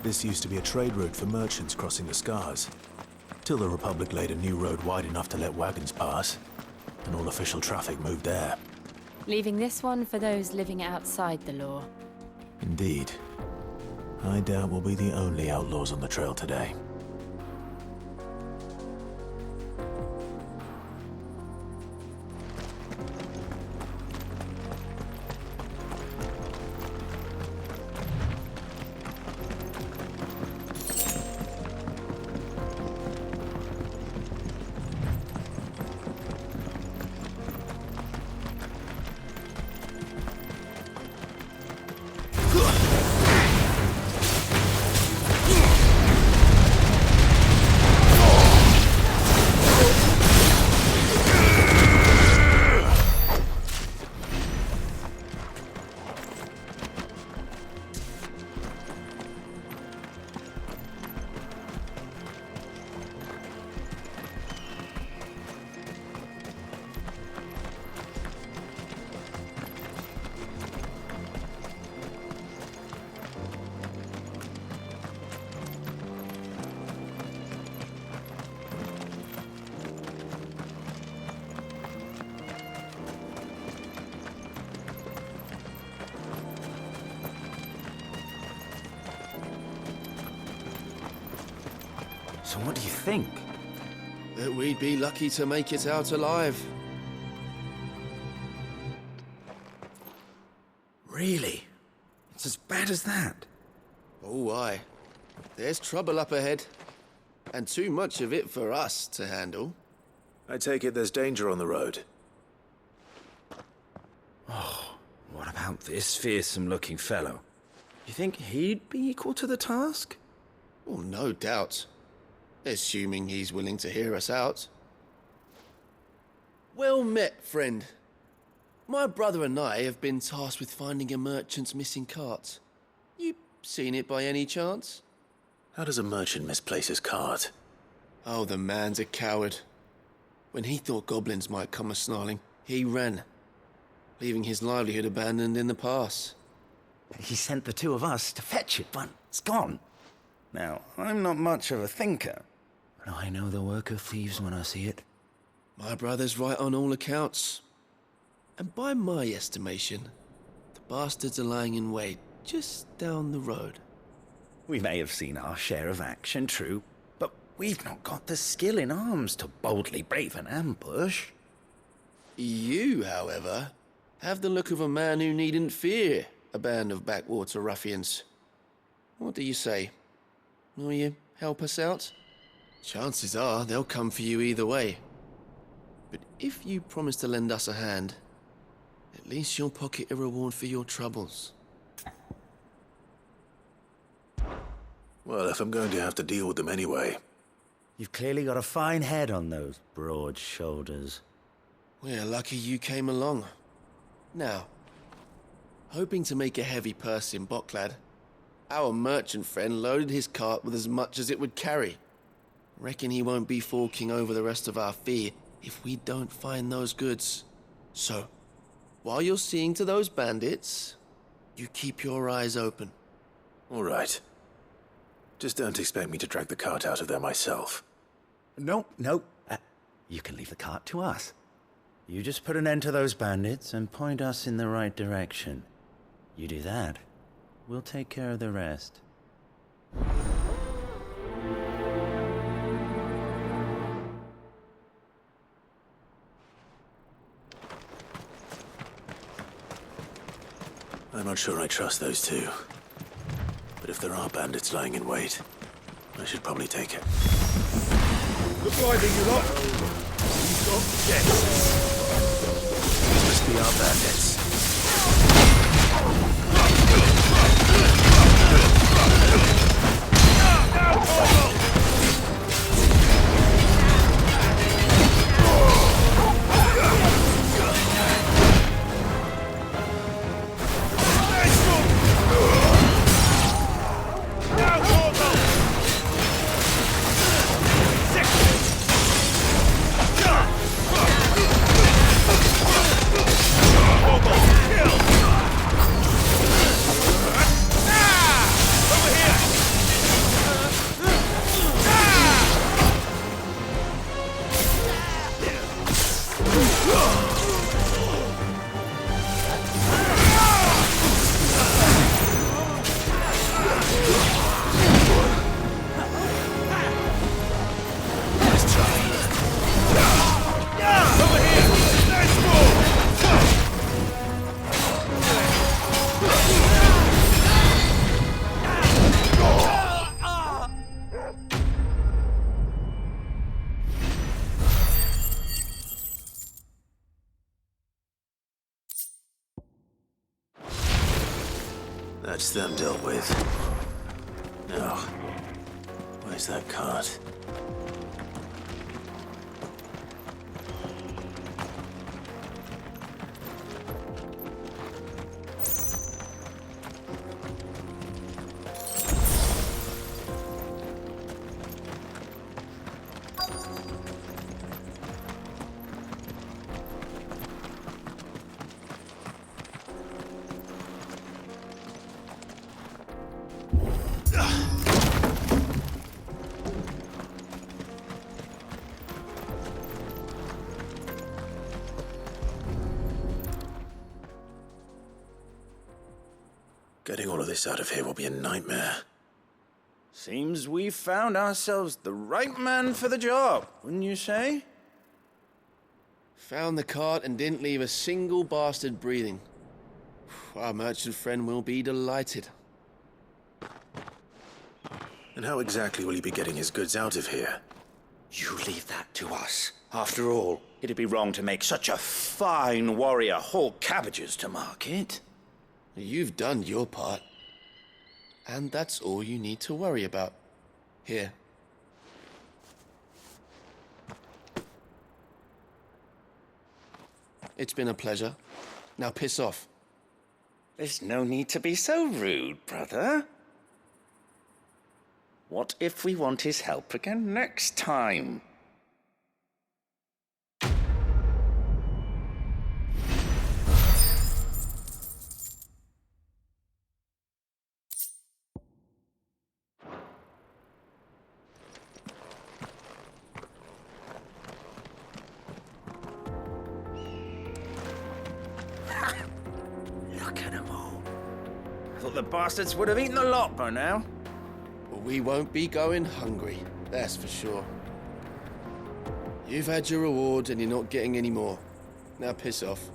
This used to be a trade route for merchants crossing the Scars, till the Republic laid a new road wide enough to let wagons pass, and all official traffic moved there. Leaving this one for those living outside the law. Indeed. I doubt we'll be the only outlaws on the trail today. So what do you think? That we'd be lucky to make it out alive. Really? It's as bad as that? Oh, aye. There's trouble up ahead. And too much of it for us to handle. I take it there's danger on the road. Oh, what about this fearsome-looking fellow? You think he'd be equal to the task? Oh, no doubt. Assuming he's willing to hear us out. Well met, friend. My brother and I have been tasked with finding a merchant's missing cart. You seen it by any chance? How does a merchant misplace his cart? Oh, the man's a coward. When he thought goblins might come a-snarling, he ran, leaving his livelihood abandoned in the pass. He sent the two of us to fetch it, but it's gone. Now, I'm not much of a thinker, but I know the work of thieves when I see it. My brother's right on all accounts. And by my estimation, the bastards are lying in wait just down the road. We may have seen our share of action, true, but we've not got the skill in arms to boldly brave an ambush. You, however, have the look of a man who needn't fear a band of backwater ruffians. What do you say? Will you help us out? Chances are they'll come for you either way. But if you promise to lend us a hand, at least you'll pocket a reward for your troubles. Well, if I'm going to have to deal with them anyway. You've clearly got a fine head on those broad shoulders. We're lucky you came along. Now, hoping to make a heavy purse in Boklad, our merchant friend loaded his cart with as much as it would carry. Reckon he won't be forking over the rest of our fee if we don't find those goods. So, while you're seeing to those bandits, you keep your eyes open. All right. Just don't expect me to drag the cart out of there myself. No. You can leave the cart to us. You just put an end to those bandits and point us in the right direction. You do that, we'll take care of the rest. I'm not sure I trust those two. But if there are bandits lying in wait, I should probably take it. Good riding, you lot. You've got jets. Must be our bandits. That's them dealt with. Now, where's that cart? Getting all of this out of here will be a nightmare. Seems we've found ourselves the right man for the job, wouldn't you say? Found the cart and didn't leave a single bastard breathing. Our merchant friend will be delighted. And how exactly will he be getting his goods out of here? You leave that to us. After all, it'd be wrong to make such a fine warrior haul cabbages to market. You've done your part. And that's all you need to worry about. Here. It's been a pleasure. Now piss off. There's no need to be so rude, brother. What if we want his help again next time? The bastards would have eaten a lot by now. Well, we won't be going hungry, that's for sure. You've had your reward and you're not getting any more. Now piss off.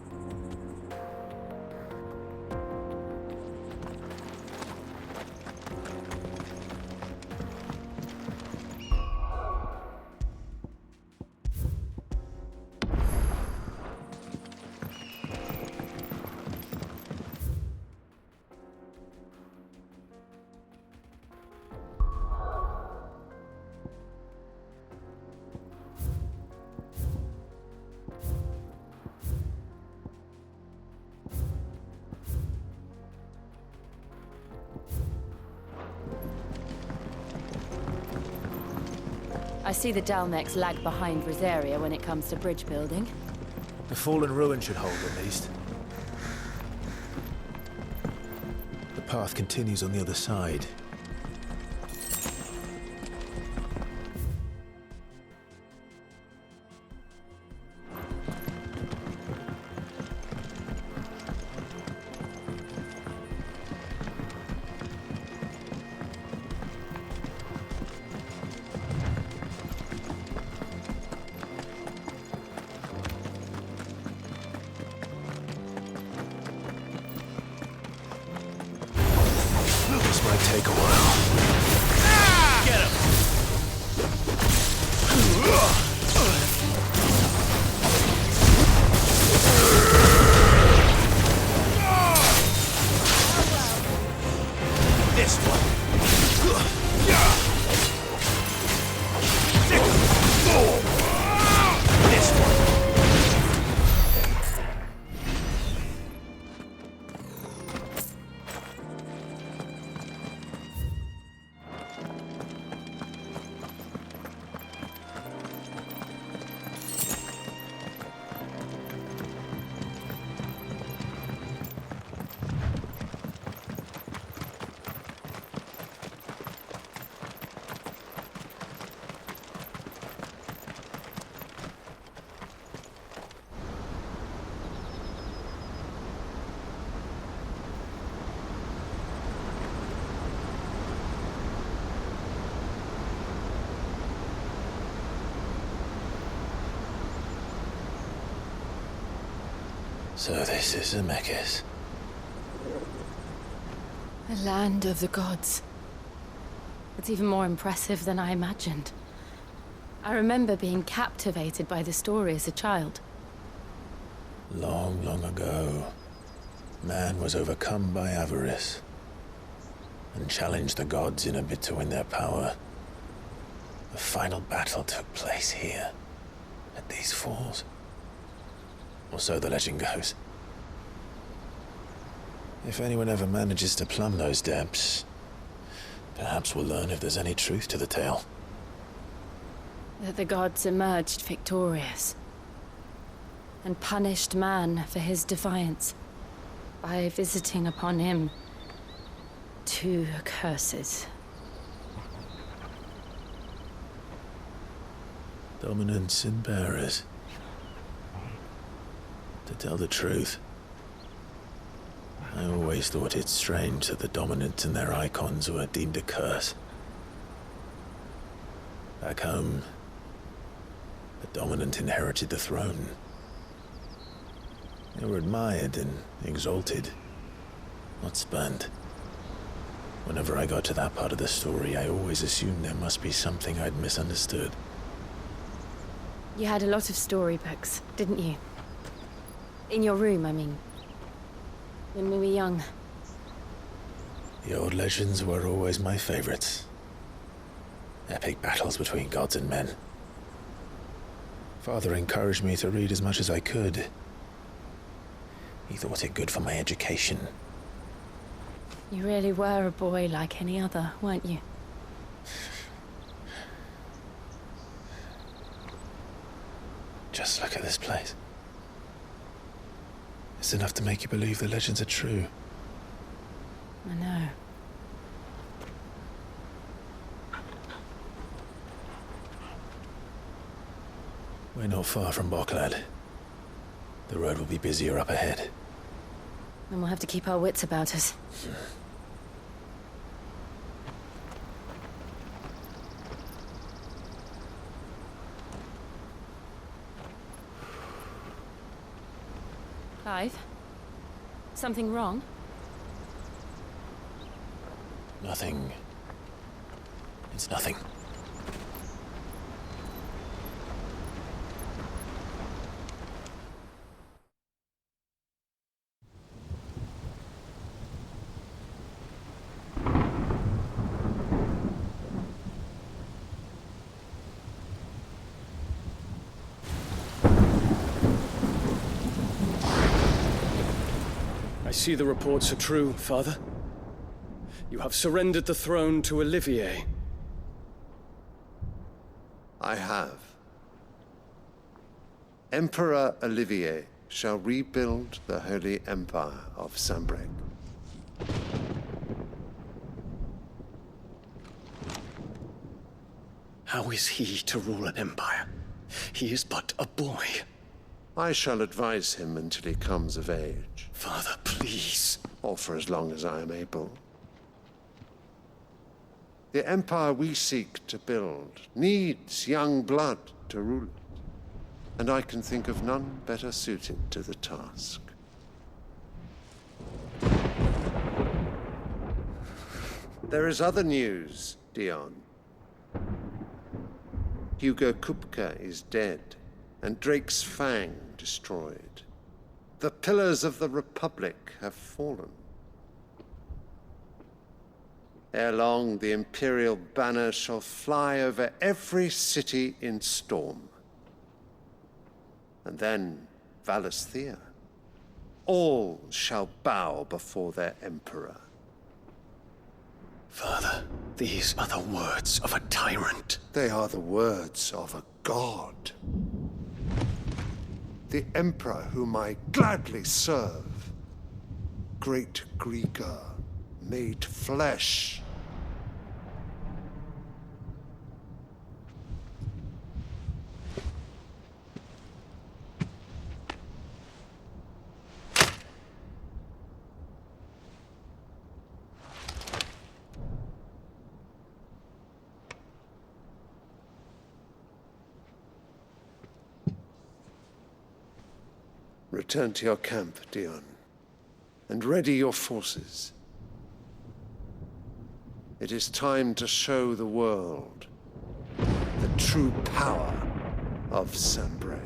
I see the Dalnecs lag behind Rosaria when it comes to bridge building. The fallen ruin should hold, at least. The path continues on the other side. This might take a while. Get him! This one. This one. So this is Zemeckis. The land of the gods. It's even more impressive than I imagined. I remember being captivated by the story as a child. Long, long ago, man was overcome by avarice and challenged the gods in a bid to win their power. The final battle took place here, at these falls. Or so the legend goes. If anyone ever manages to plumb those depths, perhaps we'll learn if there's any truth to the tale. That the gods emerged victorious and punished man for his defiance by visiting upon him 2 curses. Dominants and bearers. To tell the truth, I always thought it strange that the dominants and their icons were deemed a curse. Back home, the dominant inherited the throne. They were admired and exalted, not spurned. Whenever I got to that part of the story, I always assumed there must be something I'd misunderstood. You had a lot of storybooks, didn't you? In your room, I mean. When we were young. The old legends were always my favorites. Epic battles between gods and men. Father encouraged me to read as much as I could. He thought it good for my education. You really were a boy like any other, weren't you? Just look at this place. It's enough to make you believe the legends are true. I know. We're not far from Boklad. The road will be busier up ahead. And we'll have to keep our wits about us. Clive? Something wrong? Nothing. It's nothing. I see the reports are true, Father. You have surrendered the throne to Olivier. I have. Emperor Olivier shall rebuild the Holy Empire of Sambrec. How is he to rule an empire? He is but a boy. I shall advise him until he comes of age. Father, please. Or for as long as I am able. The empire we seek to build needs young blood to rule it, and I can think of none better suited to the task. There is other news, Dion. Hugo Kupka is dead, and Drake's Fang destroyed. The pillars of the Republic have fallen. Ere long, the Imperial banner shall fly over every city in Storm. And then Valisthea. All shall bow before their Emperor. Father, these are the words of a tyrant. They are the words of a god. The Emperor whom I gladly serve. Great Greeker, made flesh. Return to your camp, Dion, and ready your forces. It is time to show the world the true power of Sambrec.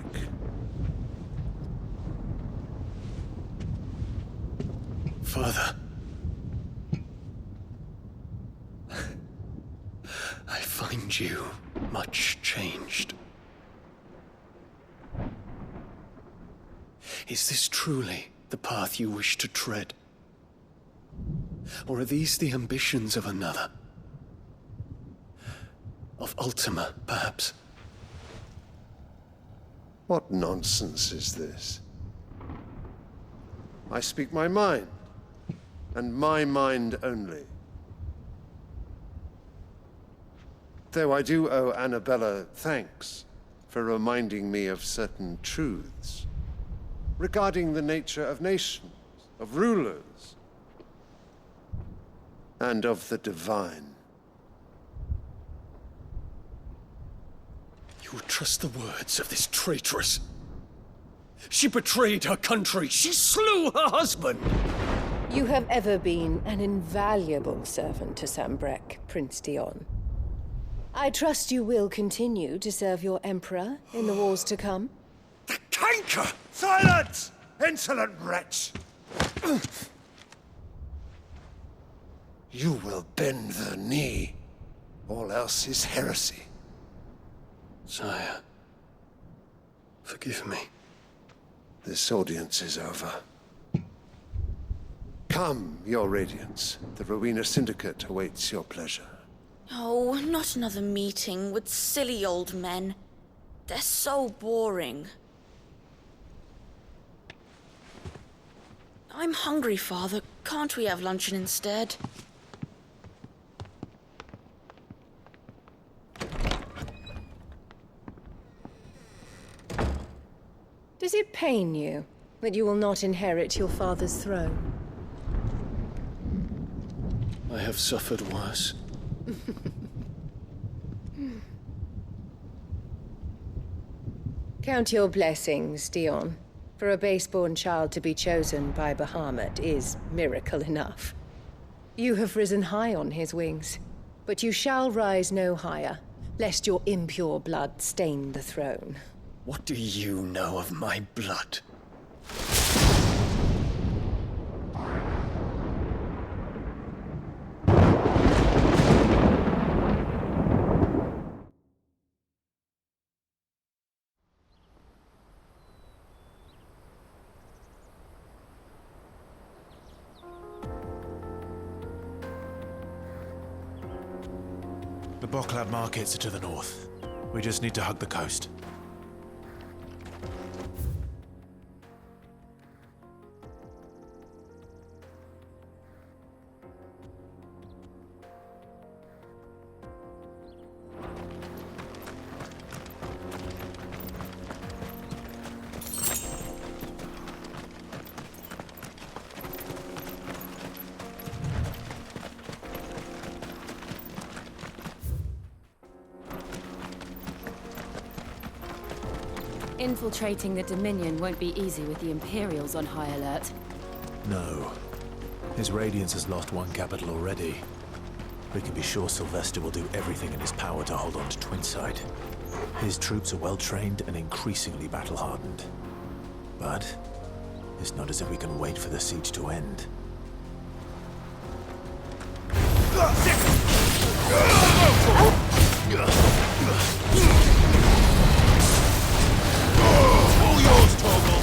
Father. I find you much changed. Is this truly the path you wish to tread? Or are these the ambitions of another? Of Ultima, perhaps? What nonsense is this? I speak my mind, and my mind only. Though I do owe Annabella thanks for reminding me of certain truths regarding the nature of nations, of rulers, and of the divine. You would trust the words of this traitress? She betrayed her country. She slew her husband. You have ever been an invaluable servant to Sambrec, Prince Dion. I trust you will continue to serve your Emperor in the wars to come. The canker! Silence! Insolent wretch! You will bend the knee. All else is heresy. Sire, forgive me. This audience is over. Come, your Radiance. The Rowena Syndicate awaits your pleasure. Oh, not another meeting with silly old men. They're so boring. I'm hungry, Father. Can't we have luncheon instead? Does it pain you that you will not inherit your father's throne? I have suffered worse. Count your blessings, Dion. For a base-born child to be chosen by Bahamut is miracle enough. You have risen high on his wings, but you shall rise no higher, lest your impure blood stain the throne. What do you know of my blood? The Boklab markets are to the north. We just need to hug the coast. Infiltrating the Dominion won't be easy with the Imperials on high alert. No. His Radiance has lost one capital already. We can be sure Sylvester will do everything in his power to hold on to Twinside. His troops are well-trained and increasingly battle-hardened. But it's not as if we can wait for the siege to end. All yours, Torgal!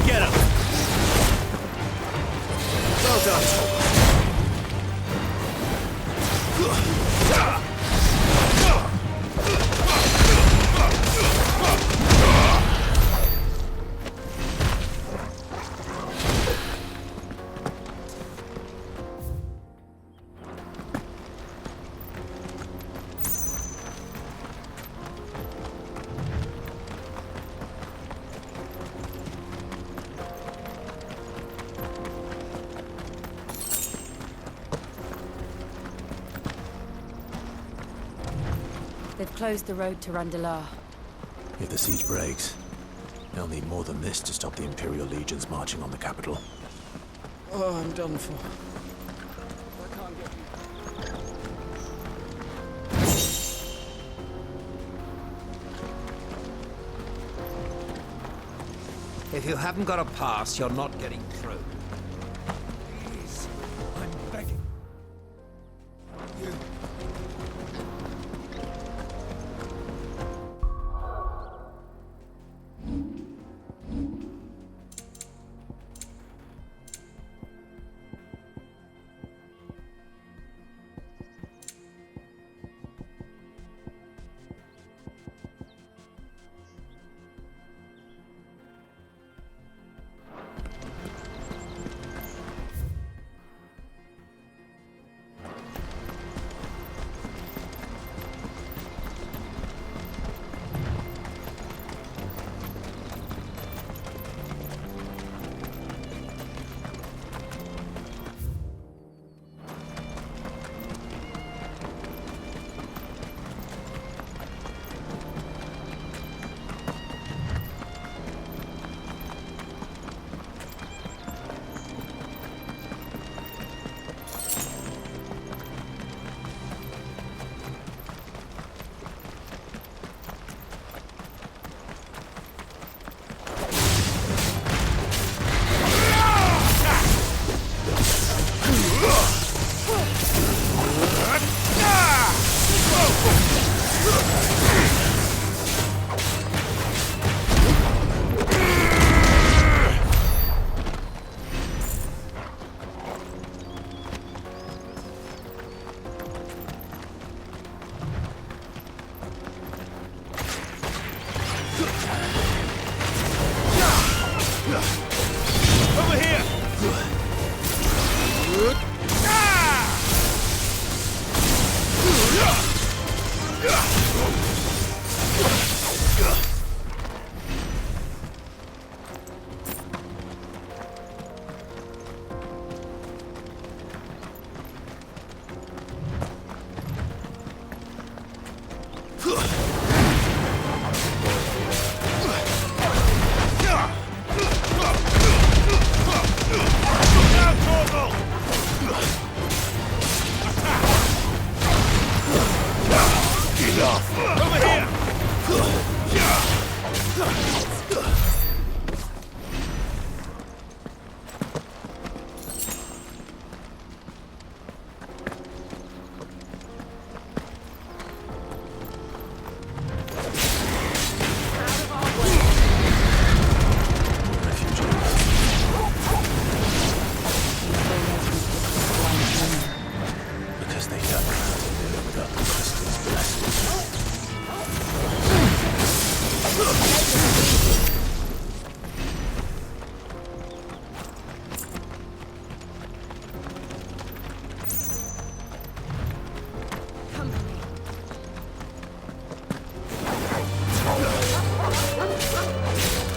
Get him! Well done, They've closed the road to Randalar. If the siege breaks, they'll need more than this to stop the Imperial legions marching on the capital. Oh, I'm done for. If you haven't got a pass, you're not getting through. Please, I'm begging. You.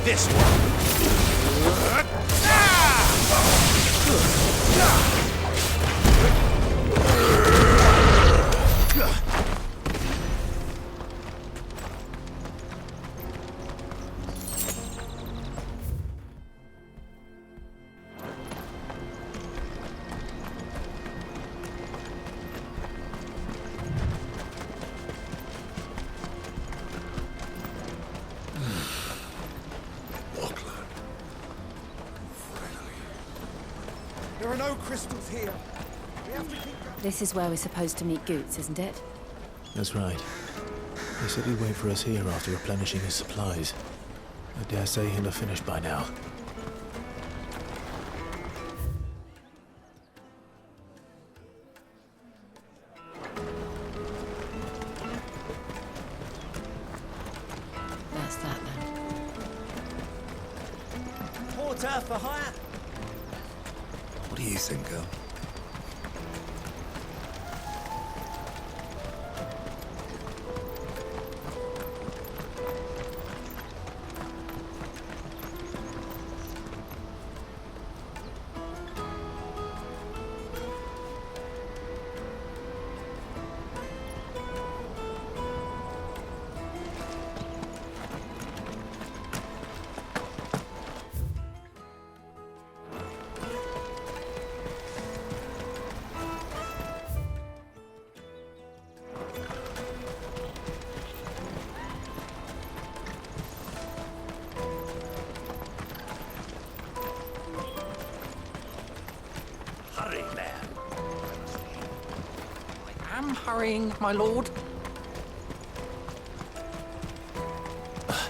this one! There are no crystals here. We have to keep... This is where we're supposed to meet Goots, isn't it? That's right. He said he'd wait for us here after replenishing his supplies. I dare say he'll have finished by now. That's that then. Porter for hire. What do you think, girl? Hurry, man. I am hurrying, my lord.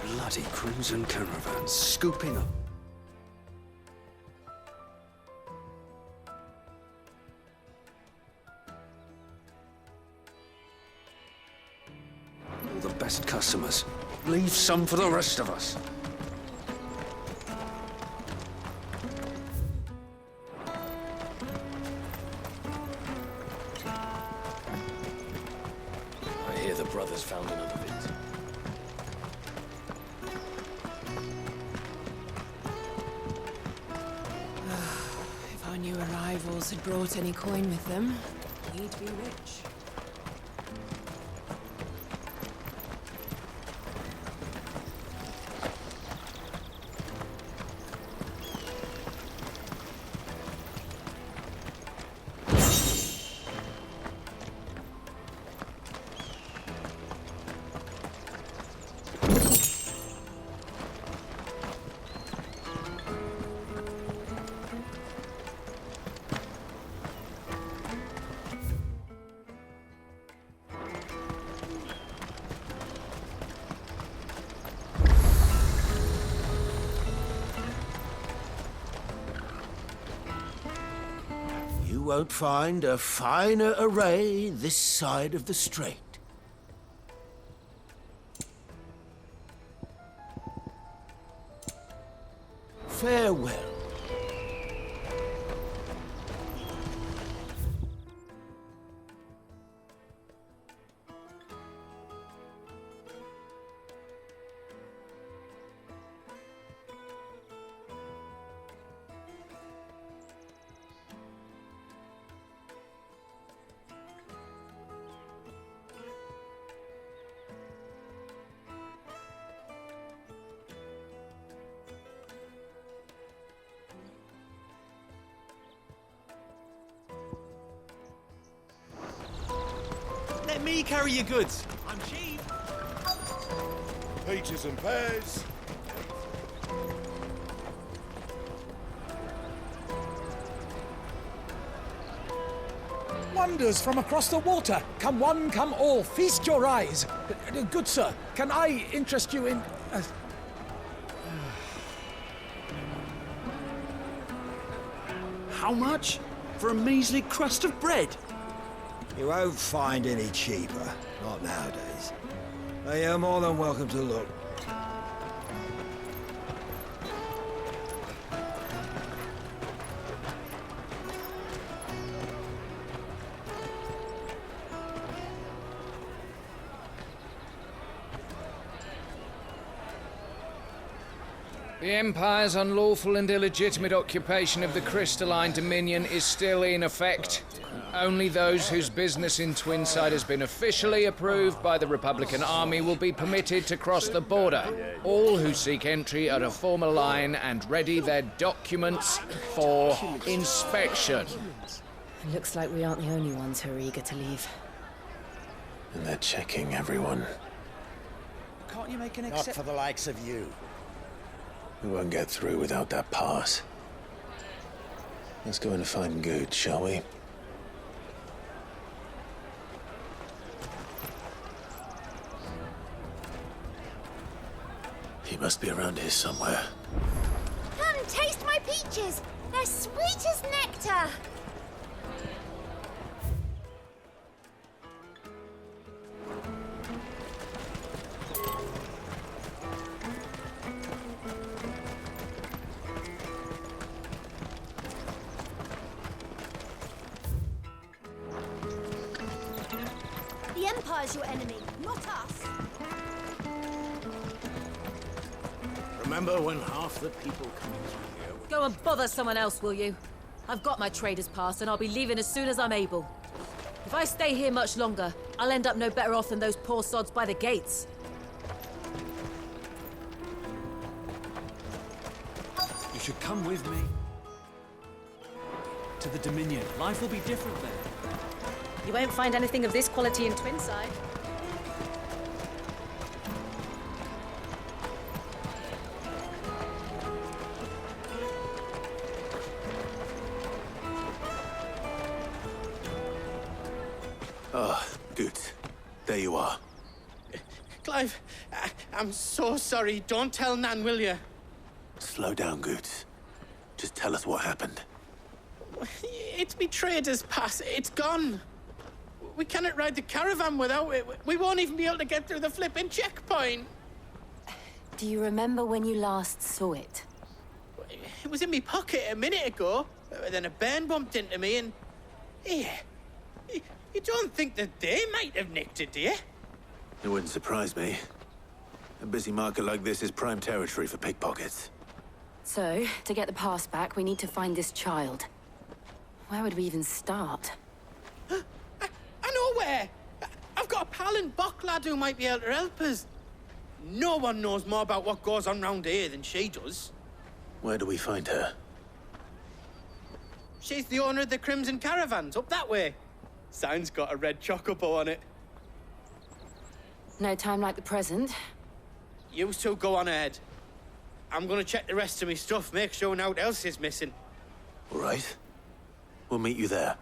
Bloody crimson caravan scooping up. All the best customers. Leave some for the rest of us. I hear the brothers found another victim. If our new arrivals had brought any coin with them, we'd be rich. You won't find a finer array this side of the strait. Farewell. Let me carry your goods. I'm cheap. Peaches and pears. Wonders from across the water. Come one, come all. Feast your eyes. Good sir, can I interest you in... How much? For a measly crust of bread? You won't find any cheaper. Not nowadays. But you're more than welcome to look. The Empire's unlawful and illegitimate occupation of the Crystalline Dominion is still in effect. Only those whose business in Twinside has been officially approved by the Republican Army will be permitted to cross the border. All who seek entry are to form a line and ready their documents for inspection. It looks like we aren't the only ones who are eager to leave. And they're checking everyone. Can't you make an Not for the likes of you. We won't get through without that pass. Let's go and find Good, shall we? He must be around here somewhere. Come, taste my peaches! They're sweet as nectar! The Empire's your enemy, not us. Remember when half the people coming through here were... Go and bother someone else, will you? I've got my trader's pass and I'll be leaving as soon as I'm able. If I stay here much longer, I'll end up no better off than those poor sods by the gates. You should come with me to the Dominion. Life will be different there. You won't find anything of this quality in Twinside. Ah, good. There you are. Clive, I'm so sorry. Don't tell Nan, will you? Slow down, Goots. Just tell us what happened. It's me trader's pass. It's gone. We cannot ride the caravan without it. We won't even be able to get through the flipping checkpoint. Do you remember when you last saw it? It was in my pocket a minute ago. Then a bairn bumped into me and... Yeah. You don't think that they might have nicked it, do you? It wouldn't surprise me. A busy market like this is prime territory for pickpockets. So, to get the pass back, we need to find this child. Where would we even start? I know where! I've got a pal in Bock lad who might be able to help us. No one knows more about what goes on round here than she does. Where do we find her? She's the owner of the Crimson Caravans, up that way. Sign's got a red chocobo on it. No time like the present. You two go on ahead. I'm gonna check the rest of my stuff, make sure naught else is missing. All right. We'll meet you there.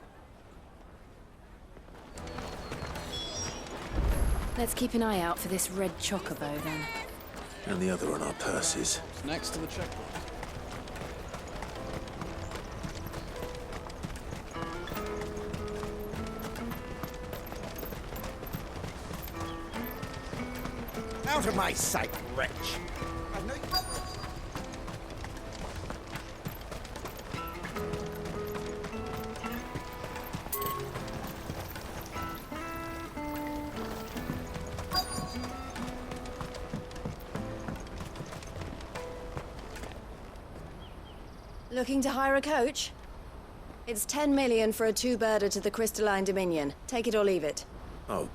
Let's keep an eye out for this red chocobo, then. And the other on our purses. It's next to the checkpoint. Out of my sight, wretch! Looking to hire a coach? It's 10 million for a two-birder to the Crystalline Dominion. Take it or leave it. Oh,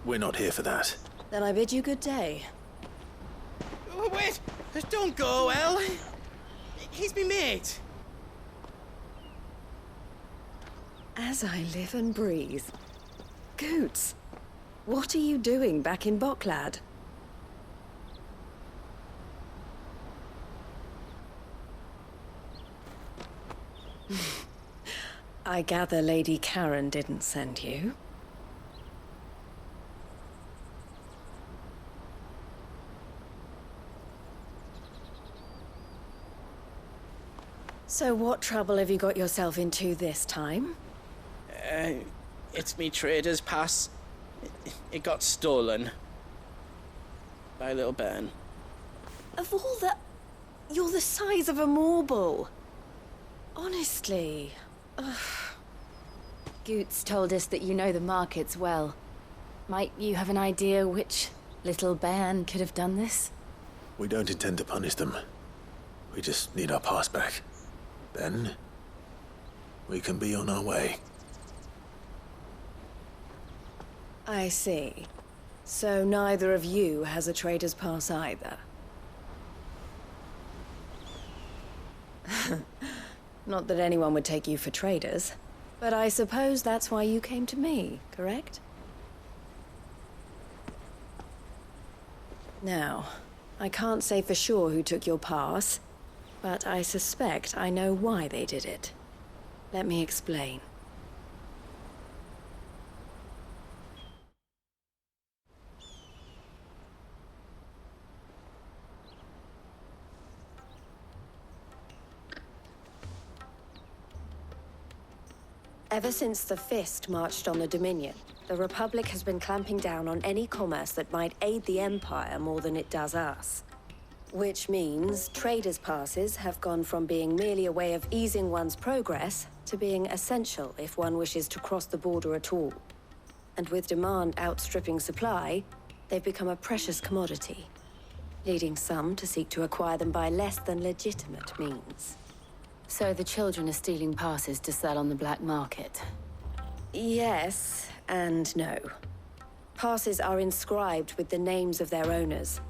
we're not here for that. Then I bid you good day. Oh, wait! Don't go, El! He's me mate. As I live and breathe. Goots, what are you doing back in Bocklad? I gather Lady Karen didn't send you. So what trouble have you got yourself into this time? It's me trader's pass. It got stolen. By a little bairn. Of all the... You're the size of a marble. Honestly. Ugh. Goots told us that you know the markets well. Might you have an idea which little bairn could have done this? We don't intend to punish them. We just need our pass back. Then, we can be on our way. I see. So neither of you has a trader's pass either. Not that anyone would take you for traders, but I suppose that's why you came to me, correct? Now, I can't say for sure who took your pass, but I suspect I know why they did it. Let me explain. Ever since the Fist marched on the Dominion, the Republic has been clamping down on any commerce that might aid the Empire more than it does us. Which means traders' passes have gone from being merely a way of easing one's progress to being essential if one wishes to cross the border at all. And with demand outstripping supply, they've become a precious commodity, leading some to seek to acquire them by less than legitimate means. So the children are stealing passes to sell on the black market? Yes, and no. Passes are inscribed with the names of their owners,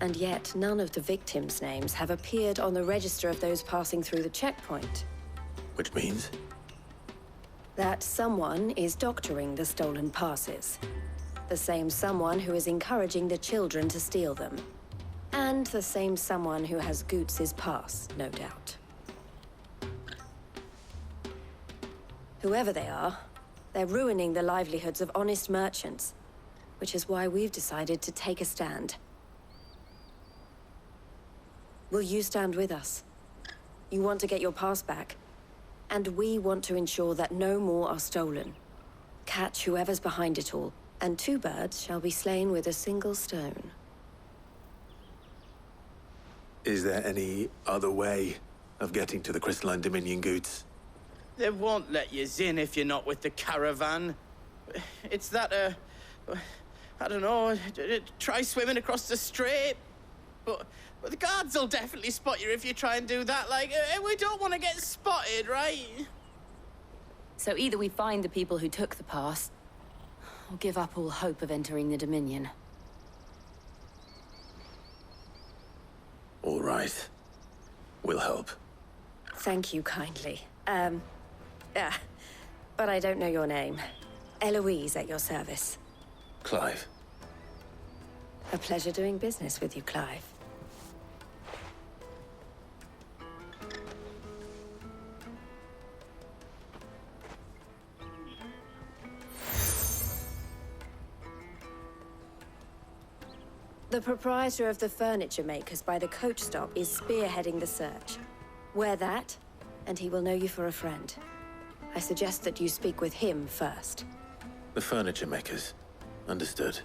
and yet none of the victims' names have appeared on the register of those passing through the checkpoint. Which means? That someone is doctoring the stolen passes. The same someone who is encouraging the children to steal them. And the same someone who has Goots's pass, no doubt. Whoever they are, they're ruining the livelihoods of honest merchants, which is why we've decided to take a stand. Will you stand with us? You want to get your pass back, and we want to ensure that no more are stolen. Catch whoever's behind it all, and 2 birds shall be slain with a single stone. Is there any other way of getting to the Crystalline Dominion, Goots? They won't let you in if you're not with the caravan. It's that, I don't know, try swimming across the strait. But the guards will definitely spot you if you try and do that. Like, we don't want to get spotted, right? So either we find the people who took the pass, or give up all hope of entering the Dominion. All right. We'll help. Thank you kindly. But I don't know your name. Eloise at your service. Clive. A pleasure doing business with you, Clive. The proprietor of the furniture makers by the coach stop is spearheading the search. Wear that, and he will know you for a friend. I suggest that you speak with him first. The furniture makers. Understood.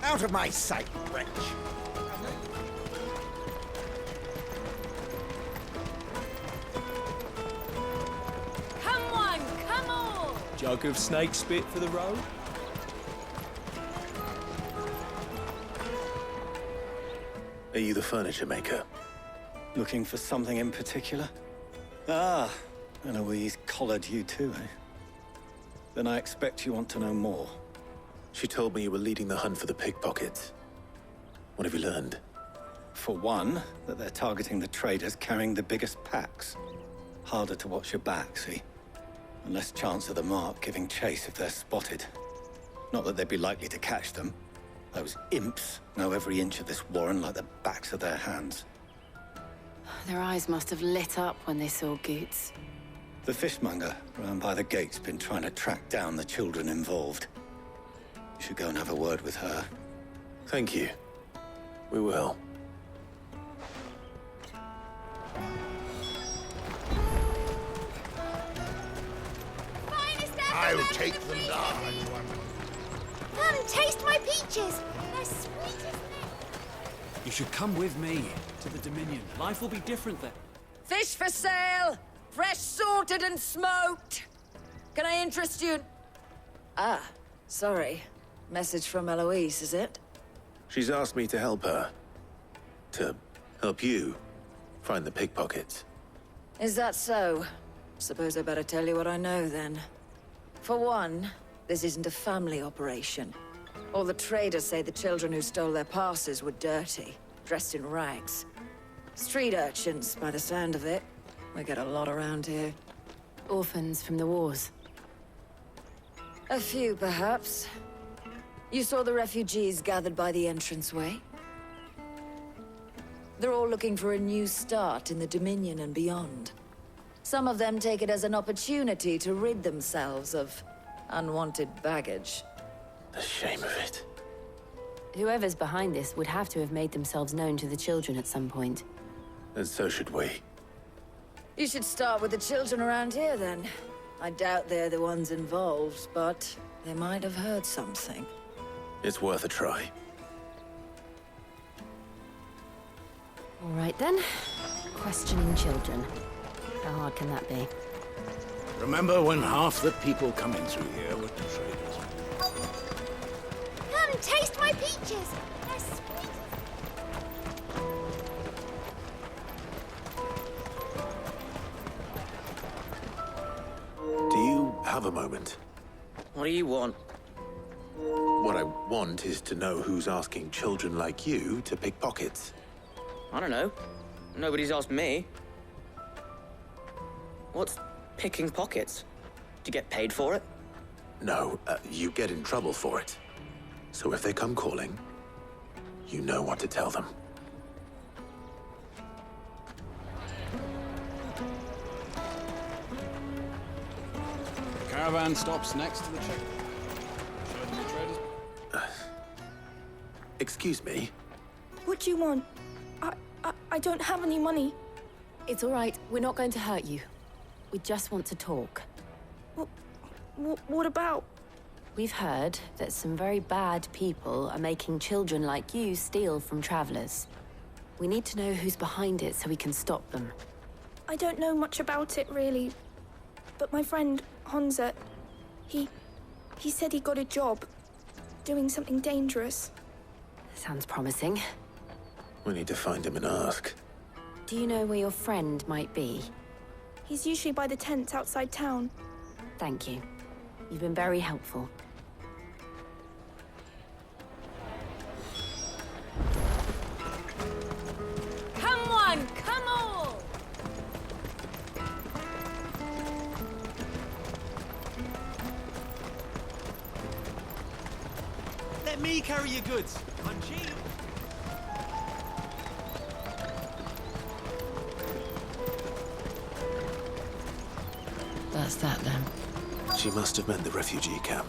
Out of my sight, wretch! Jug of snake spit for the road? Are you the furniture maker? Looking for something in particular? Ah, Eloise collared you too, eh? Then I expect you want to know more. She told me you were leading the hunt for the pickpockets. What have you learned? For one, that they're targeting the traders carrying the biggest packs. Harder to watch your back, see? And less chance of the mark giving chase if they're spotted. Not that they'd be likely to catch them. Those imps know every inch of this warren like the backs of their hands. Their eyes must have lit up when they saw Goots. The fishmonger round by the gate's been trying to track down the children involved. You should go and have a word with her. Thank you. We will. I'll take the large one. Come, taste my peaches. They're sweet as milk. You should come with me to the Dominion. Life will be different there. Fish for sale! Fresh sorted and smoked. Can I interest you? Ah, sorry. Message from Eloise, is it? She's asked me to help her. To help you find the pickpockets. Is that so? Suppose I better tell you what I know, then. For one, this isn't a family operation. All the traders say the children who stole their passes were dirty, dressed in rags. Street urchins, by the sound of it. We get a lot around here. Orphans from the wars. A few, perhaps. You saw the refugees gathered by the entranceway? They're all looking for a new start in the Dominion and beyond. Some of them take it as an opportunity to rid themselves of unwanted baggage. The shame of it. Whoever's behind this would have to have made themselves known to the children at some point. And so should we. You should start with the children around here, then. I doubt they're the ones involved, but they might have heard something. It's worth a try. All right, then. Questioning children. How hard can that be? Remember when half the people coming through here were traders? Come, taste my peaches! They're sweet. Do you have a moment? What do you want? What I want is to know who's asking children like you to pick pockets. I don't know. Nobody's asked me. What's picking pockets? Do you get paid for it? No, you get in trouble for it. So if they come calling, you know what to tell them. The caravan stops next to the check. Show them the traders. Excuse me? What do you want? I don't have any money. It's all right. We're not going to hurt you. We just want to talk. What about? We've heard that some very bad people are making children like you steal from travelers. We need to know who's behind it so we can stop them. I don't know much about it, really. But my friend, Honza, he said he got a job doing something dangerous. Sounds promising. We need to find him and ask. Do you know where your friend might be? He's usually by the tents outside town. Thank you. You've been very helpful. Come on, come on! Let me carry your goods. I'm cheap. That's that then. She must have meant the refugee camp.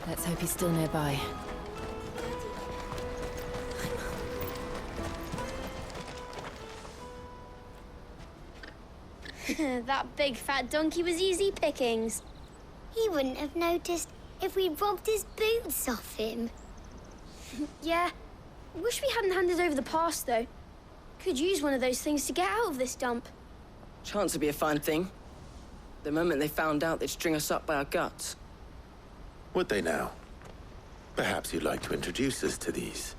Let's hope he's still nearby. That big fat donkey was easy pickings. He wouldn't have noticed if we'd robbed his boots off him. Yeah. Wish we hadn't handed over the pass, though. Could use one of those things to get out of this dump. Chance would be a fine thing. The moment they found out, they'd string us up by our guts. Would they now? Perhaps you'd like to introduce us to these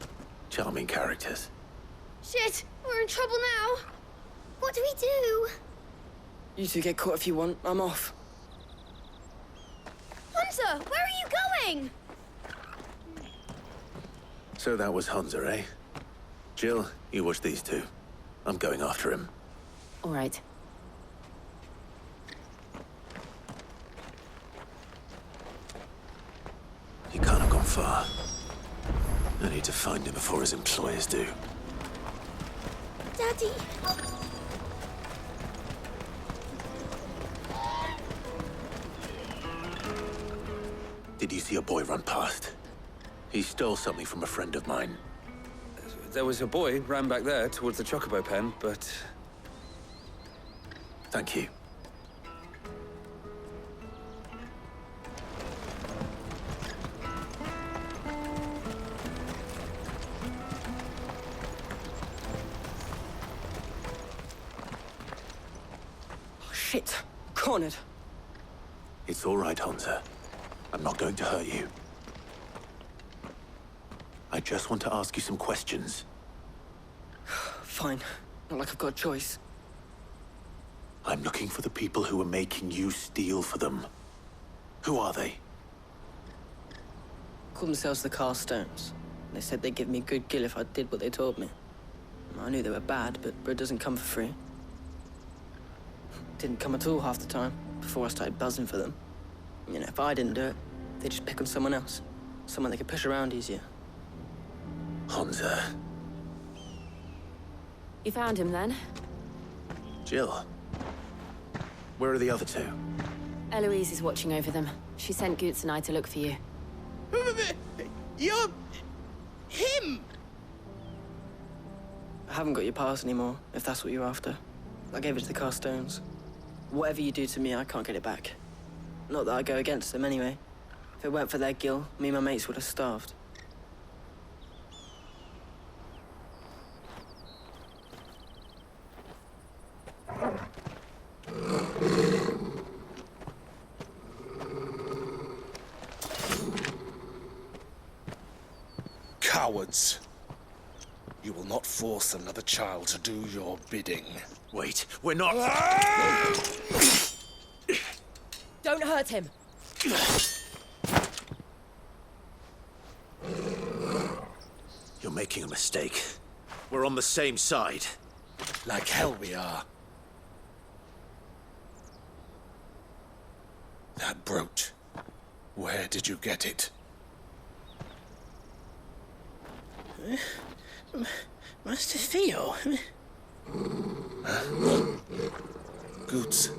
charming characters. Shit, we're in trouble now. What do we do? You two get caught if you want. I'm off. Hunter, where are you going? So that was Hunter, eh? Jill, you watch these two. I'm going after him. All right. He can't have gone far. I need to find him before his employers do. Daddy. Did you see a boy run past? He stole something from a friend of mine. There was a boy ran back there towards the chocobo pen, but... Thank you. Shit. Cornered. It's all right, Hansa. I'm not going to hurt you. I just want to ask you some questions. Fine. Not like I've got a choice. I'm looking for the people who are making you steal for them. Who are they? Called themselves the Carstones. They said they'd give me good gill if I did what they told me. I knew they were bad, but bread doesn't come for free. Didn't come at all half the time, before I started buzzing for them. You know, if I didn't do it, they'd just pick on someone else. Someone they could push around easier. Hansa. You found him then? Jill. Where are the other two? Eloise is watching over them. She sent Goots and I to look for you. You're... him! I haven't got your pass anymore, if that's what you're after. I gave it to the Carstones. Whatever you do to me, I can't get it back. Not that I go against them anyway. If it weren't for their gill, me and my mates would have starved. Cowards. You will not force another child to do your bidding. Wait, we're not... Don't hurt him. You're making a mistake. We're on the same side. Like hell we are. That brooch. Where did you get it? Master Theo. Goots.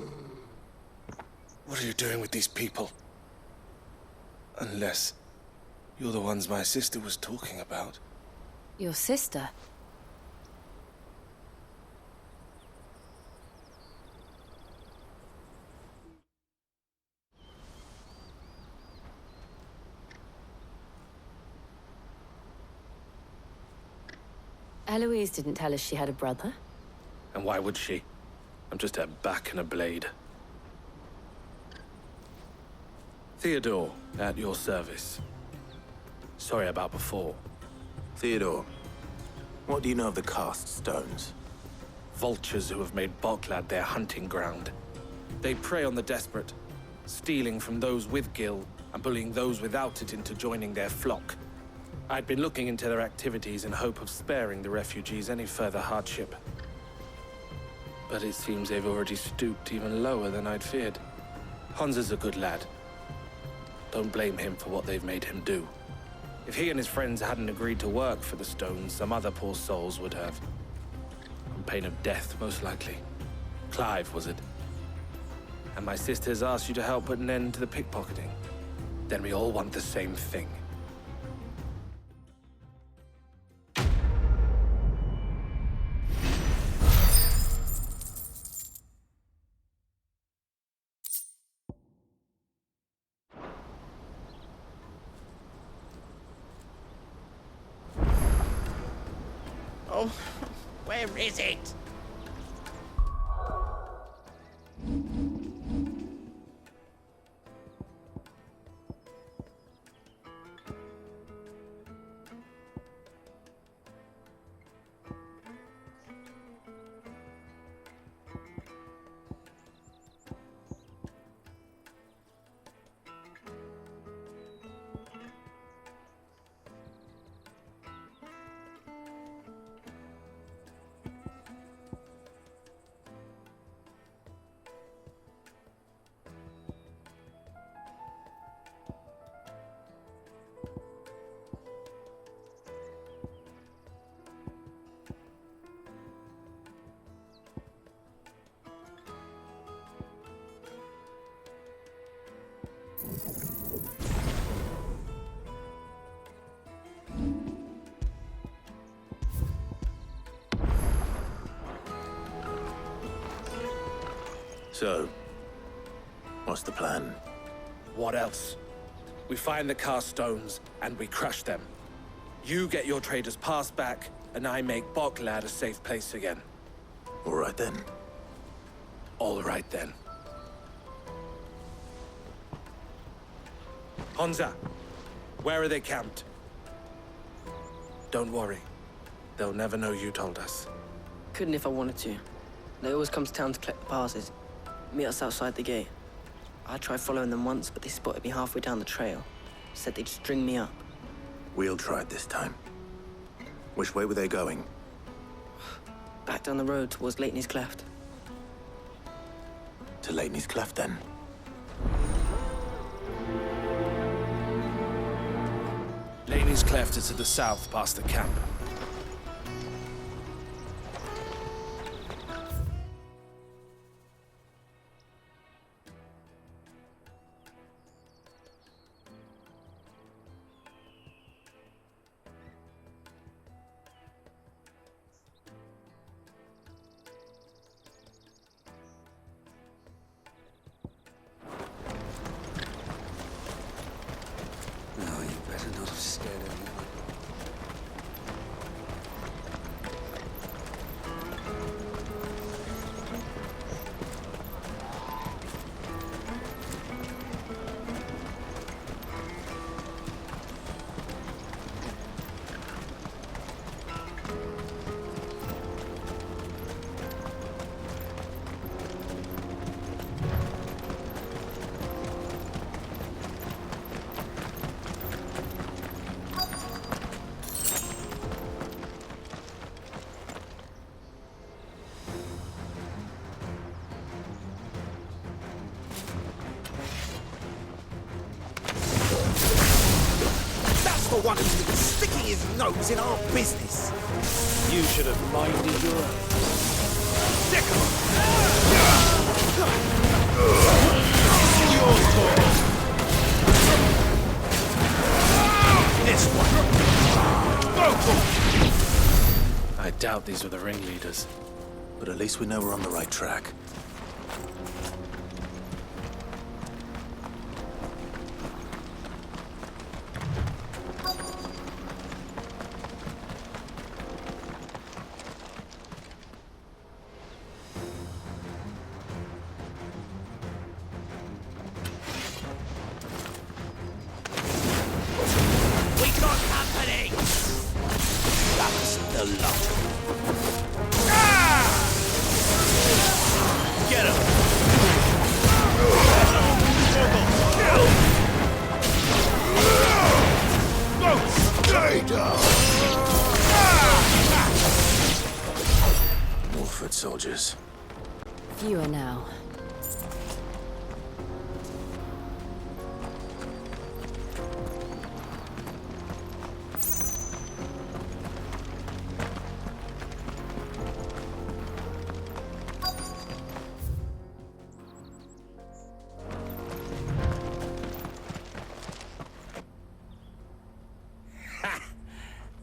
What are you doing with these people? Unless you're the ones my sister was talking about. Your sister? Eloise didn't tell us she had a brother. And why would she? I'm just her back and a blade. Theodore, at your service. Sorry about before. Theodore, what do you know of the Cast Stones? Vultures who have made Boklad their hunting ground. They prey on the desperate, stealing from those with gill and bullying those without it into joining their flock. I'd been looking into their activities in hope of sparing the refugees any further hardship. But it seems they've already stooped even lower than I'd feared. Hansa's a good lad. Don't blame him for what they've made him do. If he and his friends hadn't agreed to work for the Stones, some other poor souls would have. On pain of death, most likely. Clive, was it? And my sisters asked you to help put an end to the pickpocketing. Then we all want the same thing. Oh, where is it? So, what's the plan? What else? We find the Carstones and we crush them. You get your trader's pass back, and I make Boklad a safe place again. All right then. All right, then. Honza, where are they camped? Don't worry. They'll never know you told us. Couldn't if I wanted to. They always come to town to collect the passes. Meet us outside the gate. I tried following them once, but they spotted me halfway down the trail. Said they'd string me up. We'll try it this time. Which way were they going? Back down the road towards Lateney's Cleft. To Lateney's Cleft, then. Lateney's Cleft is to the south, past the camp. No, you better not have scared anyone. That's the one who's been sticking his nose in our business. You should have minded your own. Sick of him. Your turn. This one. Go for it. I doubt these were the ringleaders. But at least we know we're on the right track. We got company. That's the lot. Get him. Stay down. More foot soldiers. Fewer now.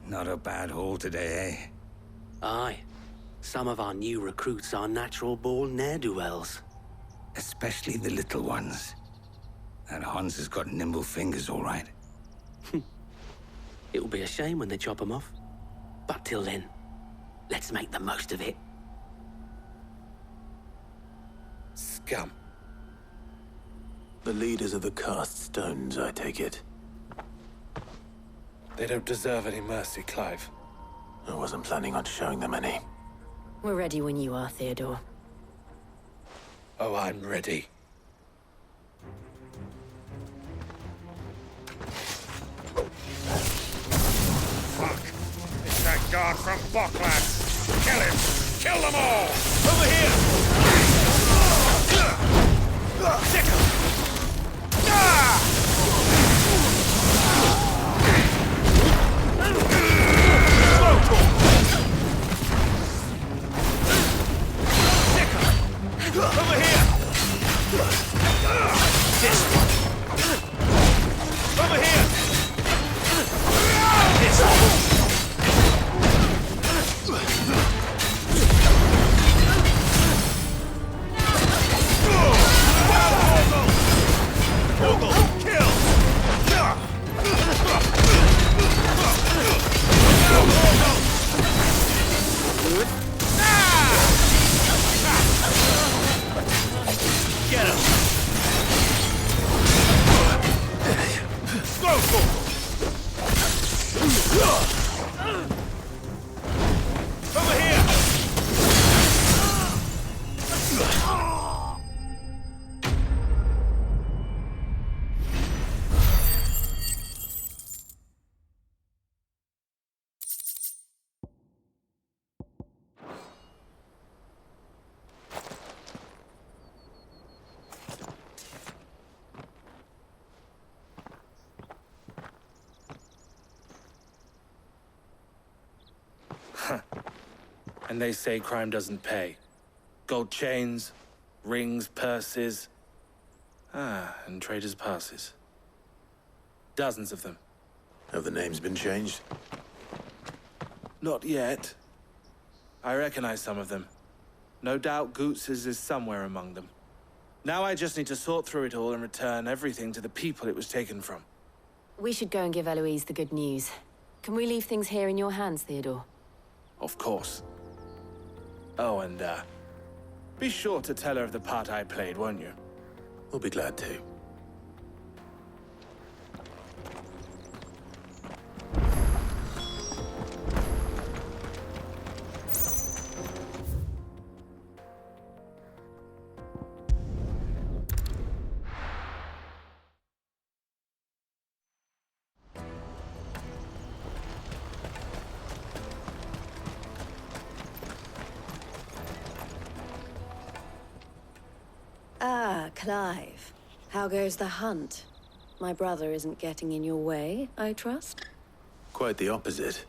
Not a bad haul today, eh? Aye. Some of our new recruits are natural-born ne'er-do-wells. Especially the little ones. And Hans has got nimble fingers, all right. It'll be a shame when they chop them off. But till then, let's make the most of it. Scum. The leaders of the cast stones, I take it. They don't deserve any mercy, Clive. I wasn't planning on showing them any. We're ready when you are, Theodore. Oh, I'm ready. Fuck! It's that guard from Bockland! Kill him! Kill them all! Over here! Sick him! Over here! This one! Over here! This one! And they say crime doesn't pay. Gold chains, rings, purses. And traders' passes. Dozens of them. Have the names been changed? Not yet. I recognize some of them. No doubt Goots's is somewhere among them. Now I just need to sort through it all and return everything to the people it was taken from. We should go and give Eloise the good news. Can we leave things here in your hands, Theodore? Of course. Oh, and, be sure to tell her of the part I played, won't you? We'll be glad to. Ah, Clive. How goes the hunt? My brother isn't getting in your way, I trust? Quite the opposite.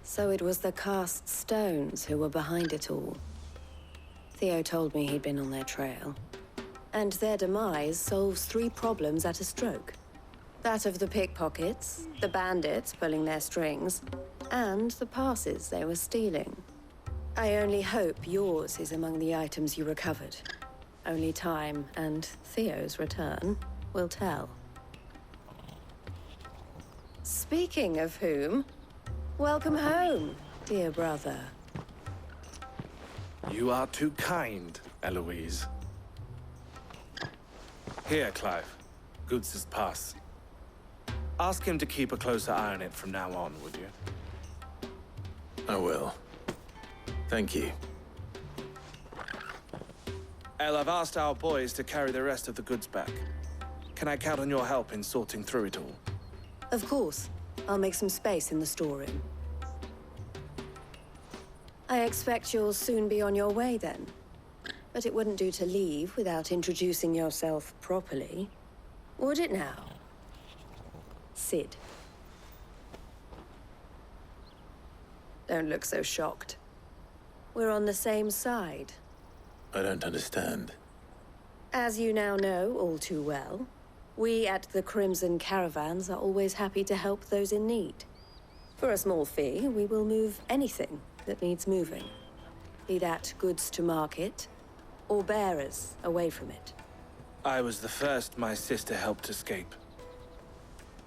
So it was the cast stones who were behind it all. Theo told me he'd been on their trail. And their demise solves 3 problems at a stroke. That of the pickpockets, the bandits pulling their strings, and the passes they were stealing. I only hope yours is among the items you recovered. Only time and Theo's return will tell. Speaking of whom, welcome home, dear brother. You are too kind, Eloise. Here, Clive. Goots's pass. Ask him to keep a closer eye on it from now on, would you? I will. Thank you. El, I've asked our boys to carry the rest of the goods back. Can I count on your help in sorting through it all? Of course. I'll make some space in the storeroom. I expect you'll soon be on your way then. But it wouldn't do to leave without introducing yourself properly. Would it now? Sid. Don't look so shocked. We're on the same side. I don't understand. As you now know all too well, we at the Crimson Caravans are always happy to help those in need. For a small fee, we will move anything that needs moving. Be that goods to market, or bearers away from it. I was the first my sister helped escape.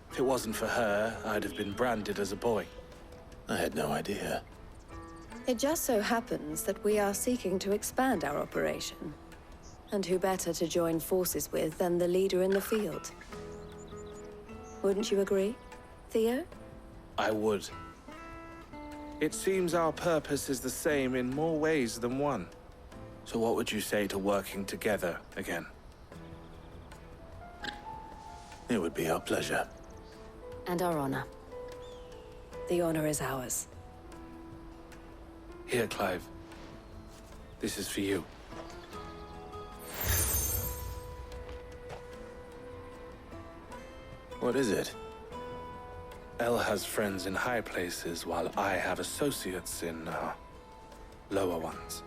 If it wasn't for her, I'd have been branded as a boy. I had no idea. It just so happens that we are seeking to expand our operation. And who better to join forces with than the leader in the field? Wouldn't you agree, Theo? I would. It seems our purpose is the same in more ways than one. So what would you say to working together again? It would be our pleasure. And our honor. The honor is ours. Here, Clive. This is for you. What is it? El has friends in high places, while I have associates in, lower ones.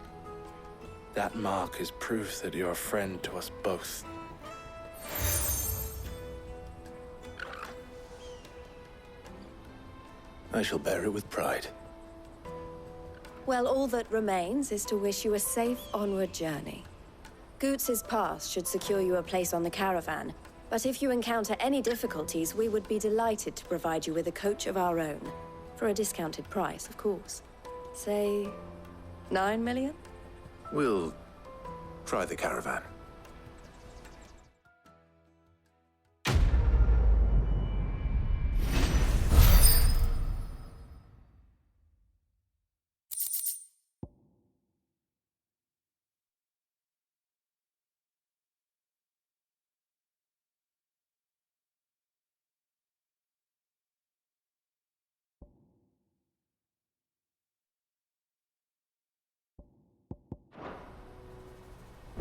That mark is proof that you're a friend to us both. I shall bear it with pride. Well, all that remains is to wish you a safe onward journey. Goots's pass should secure you a place on the caravan, but if you encounter any difficulties, we would be delighted to provide you with a coach of our own. For a discounted price, of course. Say, 9 million? We'll try the caravan.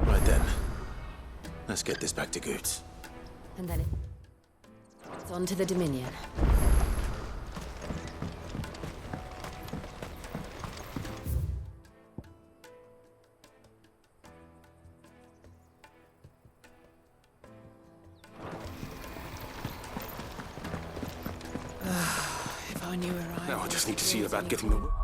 Right then. Let's get this back to Goots. And then it's on to the Dominion. If I knew where I Now I just need to see about getting the...